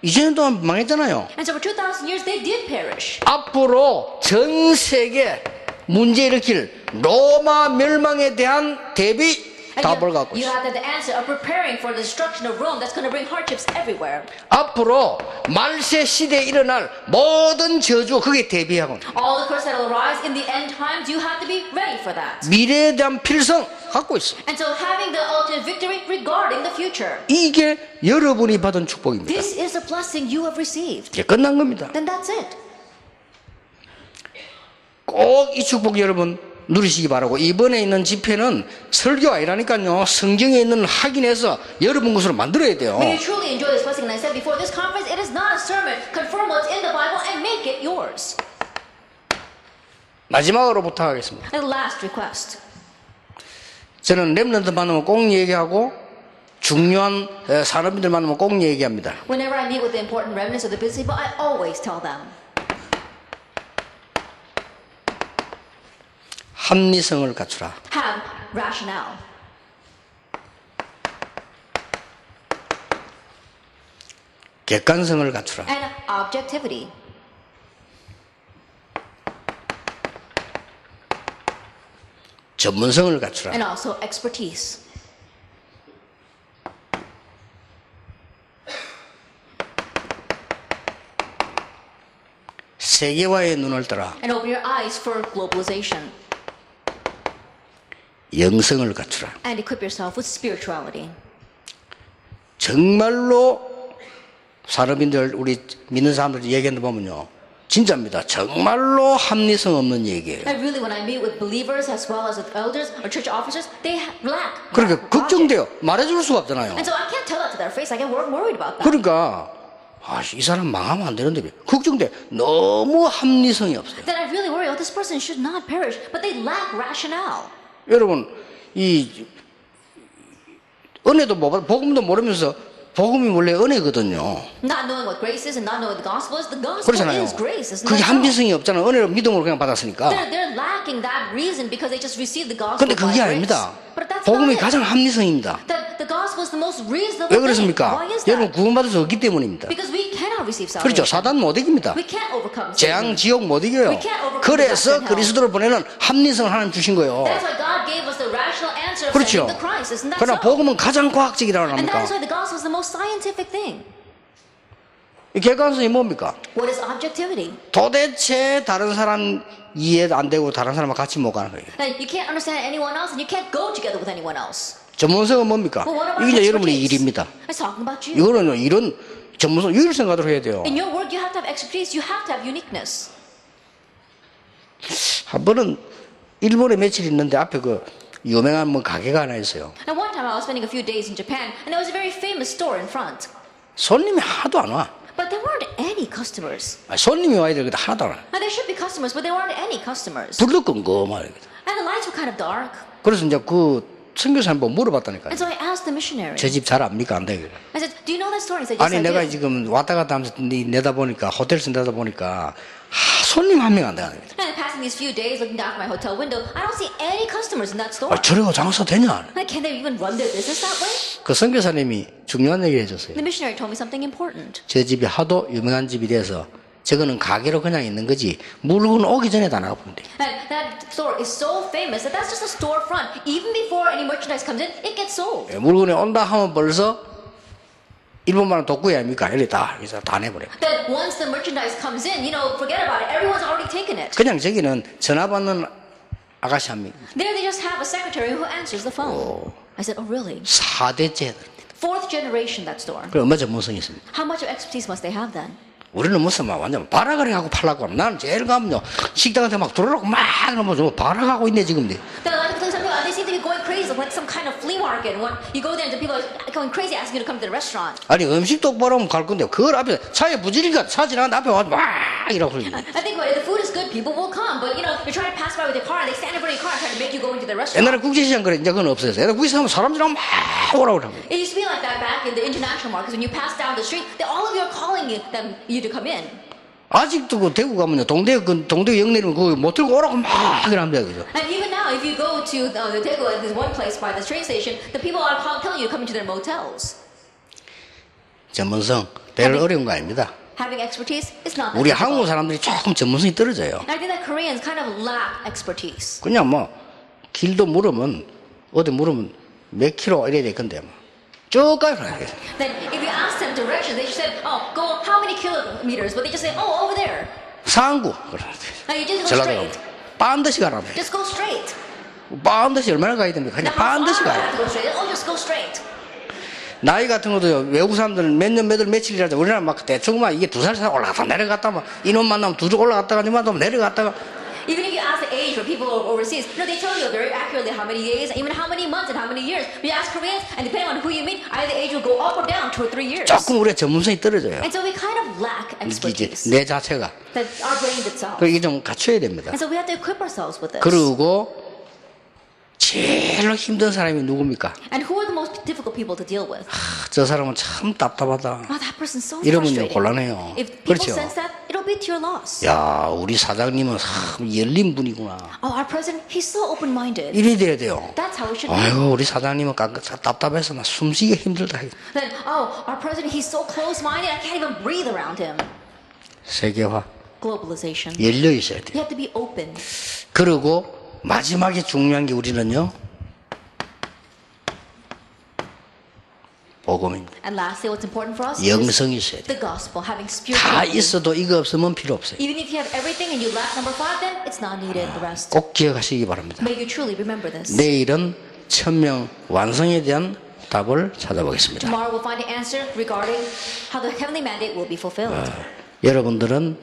[SPEAKER 1] 2000년 동안 망했잖아요.
[SPEAKER 2] And so for 2,000 years, they did perish.
[SPEAKER 1] 앞으로 전 세계 문제 일으킬 로마 멸망에 대한 대비
[SPEAKER 2] And
[SPEAKER 1] 답을 갖고
[SPEAKER 2] you
[SPEAKER 1] 있어요.
[SPEAKER 2] have the answer of preparing for the destruction of Rome that's going to bring hardships everywhere.
[SPEAKER 1] 앞으로 말세 시대에 일어날 모든 저주 거기에 대비하고
[SPEAKER 2] All the curses that will arise in the end times, you have to be ready for that.
[SPEAKER 1] 미래에 대한 필성 갖고 있어요.
[SPEAKER 2] And so having the ultimate victory regarding the future.
[SPEAKER 1] 이게 여러분이 받은 축복입니다.
[SPEAKER 2] This is a blessing you have received.
[SPEAKER 1] 이제 끝난 겁니다.
[SPEAKER 2] Then that's it.
[SPEAKER 1] 꼭 이 축복 여러분 누리시기 바라고. 이번에 있는 집회는 설교 아니라니까요. 성경에 있는 확인해서 여러분 것으로 만들어야 돼요.
[SPEAKER 2] May you truly enjoy this blessing. And I said before this conference, it is not a sermon. Confirm what's in the Bible and make it yours.
[SPEAKER 1] 마지막으로 부탁하겠습니다.
[SPEAKER 2] And last request.
[SPEAKER 1] 저는 렘넌트 만나면 꼭 얘기하고 중요한 산업인들 만나면 꼭 얘기합니다.
[SPEAKER 2] Whenever I meet with the important remnants of the business people, I always tell them.
[SPEAKER 1] 합리성을 갖추라.
[SPEAKER 2] Have rationale.
[SPEAKER 1] 객관성을 갖추라.
[SPEAKER 2] And objectivity.
[SPEAKER 1] 전문성을 갖추라.
[SPEAKER 2] And also expertise.
[SPEAKER 1] 세계화의 눈을 떠라.
[SPEAKER 2] And open your eyes for globalization.
[SPEAKER 1] 영성을 갖추라.
[SPEAKER 2] And equip yourself with spirituality.
[SPEAKER 1] 정말로 산업인들 우리 믿는 사람들 얘기하는 거 보면요, 진짜입니다. 정말로 합리성 없는 얘기예요.
[SPEAKER 2] And really, when I meet with believers as well as with elders or church officers, they lack.
[SPEAKER 1] 그러니까
[SPEAKER 2] logic.
[SPEAKER 1] 걱정돼요. 말해줄 수가 없잖아요.
[SPEAKER 2] And so I can't tell that to their face. I get worried about that.
[SPEAKER 1] 그러니까 이 사람 망하면 안 되는데 걱정돼. 너무 합리성이 없어요.
[SPEAKER 2] Then I really worry. Oh, this person should not perish, but they lack rationale.
[SPEAKER 1] 여러분 이 은혜도 복음도 모르면서 복음이 원래 은혜거든요.
[SPEAKER 2] Not knowing what grace is and not knowing what the gospel is, the gospel
[SPEAKER 1] 그렇잖아요.
[SPEAKER 2] is grace. Isn't
[SPEAKER 1] 그게
[SPEAKER 2] that so?
[SPEAKER 1] 합리성이 없잖아요. 은혜를 믿음으로 그냥 받았으니까.
[SPEAKER 2] They're lacking that reason because they just received the gospel
[SPEAKER 1] 근데
[SPEAKER 2] by
[SPEAKER 1] 그게
[SPEAKER 2] grace.
[SPEAKER 1] 아닙니다.
[SPEAKER 2] But that's
[SPEAKER 1] 복음이
[SPEAKER 2] not it.
[SPEAKER 1] 가장 합리성입니다.
[SPEAKER 2] The gospel is the most reasonable
[SPEAKER 1] 왜
[SPEAKER 2] thing.
[SPEAKER 1] 그렇습니까?
[SPEAKER 2] Why is
[SPEAKER 1] 여러분
[SPEAKER 2] that?
[SPEAKER 1] 구원받을 수 없기 때문입니다.
[SPEAKER 2] Because we cannot receive
[SPEAKER 1] 그렇죠.
[SPEAKER 2] salvation.
[SPEAKER 1] 사단 못 이깁니다.
[SPEAKER 2] We can't overcome
[SPEAKER 1] 재앙,
[SPEAKER 2] Satan.
[SPEAKER 1] 지옥 못 이겨요.
[SPEAKER 2] We can't overcome
[SPEAKER 1] 그래서
[SPEAKER 2] death and hell.
[SPEAKER 1] 그리스도를 보내는 합리성을 하나님 주신 거예요.
[SPEAKER 2] That's why God gave us the rational answer of
[SPEAKER 1] 그렇죠.
[SPEAKER 2] sending the Christ. Isn't that
[SPEAKER 1] 그러나
[SPEAKER 2] so?
[SPEAKER 1] 복음은 가장 과학적이라고
[SPEAKER 2] And that is
[SPEAKER 1] 합니까?
[SPEAKER 2] why the gospel is the most scientific thing.
[SPEAKER 1] 이 객관성이 뭡니까?
[SPEAKER 2] What is objectivity?
[SPEAKER 1] 도대체 다른 사람 이해 안 되고 다른 사람과 같이 못 가는 거예요.
[SPEAKER 2] That you can't understand anyone else and you can't go together with anyone else.
[SPEAKER 1] 전문성은 뭡니까?
[SPEAKER 2] Well, what about
[SPEAKER 1] 이게 이제 여러분의
[SPEAKER 2] expertise?
[SPEAKER 1] 일입니다.
[SPEAKER 2] It's talking about you.
[SPEAKER 1] 이거는 이런 전문성 유일성가로 해야 돼요.
[SPEAKER 2] In your work, you have to have expertise. You have to have uniqueness.
[SPEAKER 1] 한 번은 일본에 며칠 있는데 앞에 그 유명한 뭐 가게가 하나 있어요.
[SPEAKER 2] And one time I was spending a few days in Japan, and there was a very famous store in front.
[SPEAKER 1] 손님이 하나도 안 와.
[SPEAKER 2] But there weren't any customers.
[SPEAKER 1] 손님이 와야 되는데 하나도 안 와.
[SPEAKER 2] And there should be customers, but there weren't any customers.
[SPEAKER 1] 불도 끔끔하게.
[SPEAKER 2] And the lights were kind of dark.
[SPEAKER 1] 그래서 이제 그 선교사님 보고 물어봤다니까요.
[SPEAKER 2] And so I asked the missionary.
[SPEAKER 1] 제 집 잘 압니까? 안 돼요.
[SPEAKER 2] I said, do you know that story? He said, yes,
[SPEAKER 1] 아니
[SPEAKER 2] I
[SPEAKER 1] 내가
[SPEAKER 2] do.
[SPEAKER 1] 지금 왔다 갔다 하면서 내다보니까 호텔에서 내다보니까 손님 한 명 안 돼요.
[SPEAKER 2] And passing these few days looking down from my hotel window, I don't see any customers in that store.
[SPEAKER 1] 저래가 장사 되냐?
[SPEAKER 2] Like, can they even run their business that way?
[SPEAKER 1] 그 선교사님이 중요한 얘기를 해줬어요.
[SPEAKER 2] The missionary told me something important.
[SPEAKER 1] 제 집이 하도 유명한 집이 돼서 저거는 가게로 그냥 있는 거지 물건 오기 전에 다 나가보면 돼.
[SPEAKER 2] And that store is so famous that that's just a storefront. Even before any merchandise comes in, it gets sold.
[SPEAKER 1] 물건이 온다 하면 벌써 1분만 독구이 아닙니까? 이렇게 다 내버려.
[SPEAKER 2] That once the merchandise comes in, forget about it. Everyone's already taken it.
[SPEAKER 1] 그냥 저기는 전화 받는 아가씨 한 명.
[SPEAKER 2] There they just have a secretary who answers the phone. I said, oh really?
[SPEAKER 1] 4대째.
[SPEAKER 2] 4th generation that store.
[SPEAKER 1] 그 얼마 전문성이 있습니다.
[SPEAKER 2] How much of expertise must they have then?
[SPEAKER 1] 우리는 무슨 막 완전 발악을 하고 팔라고 하면 나는 제일 가면요 식당한테 막 들어오고 막 이러면 좀 발악하고 있네 지금.
[SPEAKER 2] Then a lot of people, they seem to be going crazy like some kind of flea market. And when you go there, and the people are going crazy asking you to come to the restaurant.
[SPEAKER 1] 아니 음식 똑바로 하면 갈 건데 그걸 앞에 차에 부지리니까 차 지나가는데 앞에 와서 막 이러고
[SPEAKER 2] I think if the food is good, people will come. But you're trying to pass by with your car, and they stand in front of your car and try to make you go into the restaurant.
[SPEAKER 1] 옛날에 국제시장 그래 이제 그건 없어졌어요. 옛날에 국제시장 하면 사람들하고 막 오라고 그러고.
[SPEAKER 2] It used to be like that back in the international markets. When you pass down the street, all of you are calling you to come in.
[SPEAKER 1] 아직도 그 대구 가면요 동대 영내리면 그거 못 들고 오라고 막 그럽니다 그죠.
[SPEAKER 2] And even now, if you go to the Daegu, there's one place by the train station, the people are telling you to come into their motels.
[SPEAKER 1] 전문성 별 어려운 거 아닙니다.
[SPEAKER 2] Having expertise is not that
[SPEAKER 1] 우리
[SPEAKER 2] difficult.
[SPEAKER 1] 한국 사람들이 조금 전문성이 떨어져요.
[SPEAKER 2] And I think that Koreans kind of lack expertise.
[SPEAKER 1] 그냥 뭐 길도 물으면 어디 물으면 몇 킬로 이래야 될 건데 쭉 가요.
[SPEAKER 2] Then if you ask them directions, they just said, oh, go how many kilometers? But they just say, oh, over there.
[SPEAKER 1] 상구
[SPEAKER 2] Now you just go
[SPEAKER 1] 전라도 가면
[SPEAKER 2] straight.
[SPEAKER 1] 반드시 가라며.
[SPEAKER 2] Just go straight.
[SPEAKER 1] 반드시 얼마나 가야 됩니까? 그냥
[SPEAKER 2] Now, how
[SPEAKER 1] 반드시
[SPEAKER 2] far do I
[SPEAKER 1] 가요.
[SPEAKER 2] have to go straight? Oh, just go straight.
[SPEAKER 1] 나이 같은 것도 외국 사람들은 몇 년 몇월 며칠이라도 우리나라 막 대충 막 이게 2살 올라갔다 내려갔다 막 인원 만나면 2주 올라갔다가 이만 좀 내려갔다가
[SPEAKER 2] Even if you ask the age for people overseas, they tell you very accurately how many days, even how many months and how many years. But you ask Koreans, and depending on who you meet, either the age will go up or down 2 or 3 years.
[SPEAKER 1] 조금 우리의 전문성이 떨어져요.
[SPEAKER 2] And so we kind of lack
[SPEAKER 1] 이게
[SPEAKER 2] expertise.
[SPEAKER 1] 내 자체가.
[SPEAKER 2] That our brain itself.
[SPEAKER 1] 이게 좀 갖춰야 됩니다.
[SPEAKER 2] And so we have to equip ourselves with this.
[SPEAKER 1] 그리고 제일 힘든 사람이 누굽니까?
[SPEAKER 2] And who are the most difficult people to deal with?
[SPEAKER 1] 저 사람은 참 답답하다.
[SPEAKER 2] Oh, that person's so
[SPEAKER 1] 이러면요
[SPEAKER 2] frustrating.
[SPEAKER 1] 곤란해요.
[SPEAKER 2] If people
[SPEAKER 1] 그렇죠?
[SPEAKER 2] sense that, it'll be to your loss.
[SPEAKER 1] 야 우리 사장님은 참 열린 분이구나.
[SPEAKER 2] Oh, our president, he's so open-minded.
[SPEAKER 1] 이래 돼야 돼요.
[SPEAKER 2] That's how we should be.
[SPEAKER 1] 아유 우리 사장님은 답답해서 나 숨쉬기 힘들다.
[SPEAKER 2] Then, oh, our president, he's so close-minded, I can't even breathe around him.
[SPEAKER 1] 세계화
[SPEAKER 2] Globalization.
[SPEAKER 1] 열려 있어야 돼요.
[SPEAKER 2] You have to be open.
[SPEAKER 1] 그리고 마지막에 중요한 게 우리는요 복음입니다.
[SPEAKER 2] And lastly, what's important for us
[SPEAKER 1] 영성이
[SPEAKER 2] is
[SPEAKER 1] 있어야 돼요.
[SPEAKER 2] the gospel, having
[SPEAKER 1] 다
[SPEAKER 2] spiritual.
[SPEAKER 1] 있어도 이거 없으면 필요 없어요.
[SPEAKER 2] Even if you have everything and you lack number 5, then it's not needed, the rest.
[SPEAKER 1] 꼭 기억하시기 바랍니다.
[SPEAKER 2] May you truly remember this.
[SPEAKER 1] 내일은 천명 완성에 대한 답을 찾아보겠습니다.
[SPEAKER 2] Tomorrow we'll find an answer regarding how the heavenly mandate will be fulfilled.
[SPEAKER 1] 여러분들은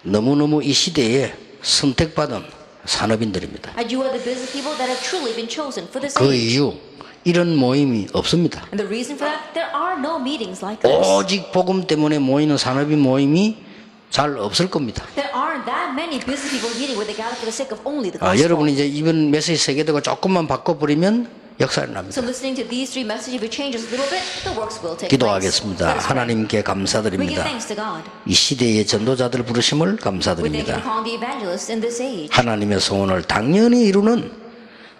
[SPEAKER 1] 너무너무 이 시대에 선택받은 산업인들입니다.
[SPEAKER 2] And you are the business people that have truly been chosen for this
[SPEAKER 1] 그
[SPEAKER 2] age.
[SPEAKER 1] 이유 이런 모임이 없습니다.
[SPEAKER 2] And the reason for that, there are no meetings like this.
[SPEAKER 1] 오직 복음 때문에 모이는 산업인 모임이 잘 없을 겁니다.
[SPEAKER 2] There aren't that many business people meeting where they gather for the sake of only the gospel.
[SPEAKER 1] 여러분이 이제 이번 메시지 세계도가 조금만 바꿔버리면 역사를 납니다.
[SPEAKER 2] So listening to these 3 messages, if you change just a little bit, the works will take place.
[SPEAKER 1] 기도하겠습니다.
[SPEAKER 2] Let us pray.
[SPEAKER 1] 하나님께
[SPEAKER 2] We give
[SPEAKER 1] 감사드립니다.
[SPEAKER 2] thanks to God.
[SPEAKER 1] 이 시대의 전도자들 부르심을
[SPEAKER 2] We thank you for
[SPEAKER 1] 감사드립니다.
[SPEAKER 2] calling the evangelists in this age.
[SPEAKER 1] 하나님의 소원을 당연히 이루는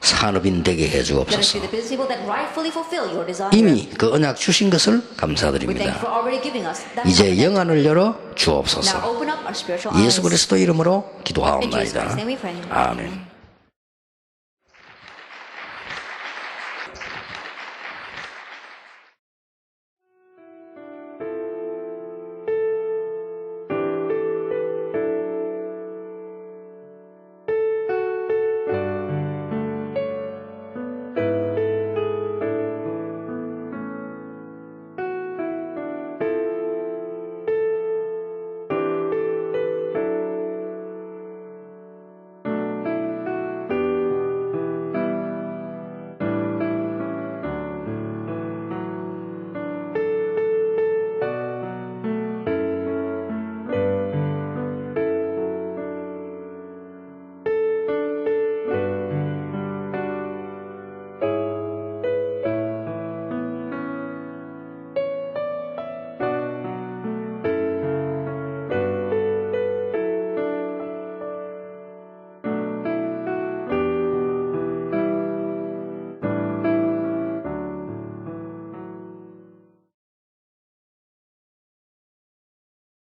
[SPEAKER 1] 산업인 되게
[SPEAKER 2] Let us be
[SPEAKER 1] 해주옵소서.
[SPEAKER 2] the business people that rightfully fulfill your desire.
[SPEAKER 1] 이미 그 언약 주신 것을
[SPEAKER 2] We thank you
[SPEAKER 1] 감사드립니다.
[SPEAKER 2] for already giving us that
[SPEAKER 1] 이제
[SPEAKER 2] covenant.
[SPEAKER 1] 영안을 열어
[SPEAKER 2] Now
[SPEAKER 1] 주옵소서.
[SPEAKER 2] open up our spiritual eyes.
[SPEAKER 1] 예수 그리스도 이름으로
[SPEAKER 2] In Jesus Christ's
[SPEAKER 1] 기도하옵나이다.
[SPEAKER 2] name we pray.
[SPEAKER 1] 아멘.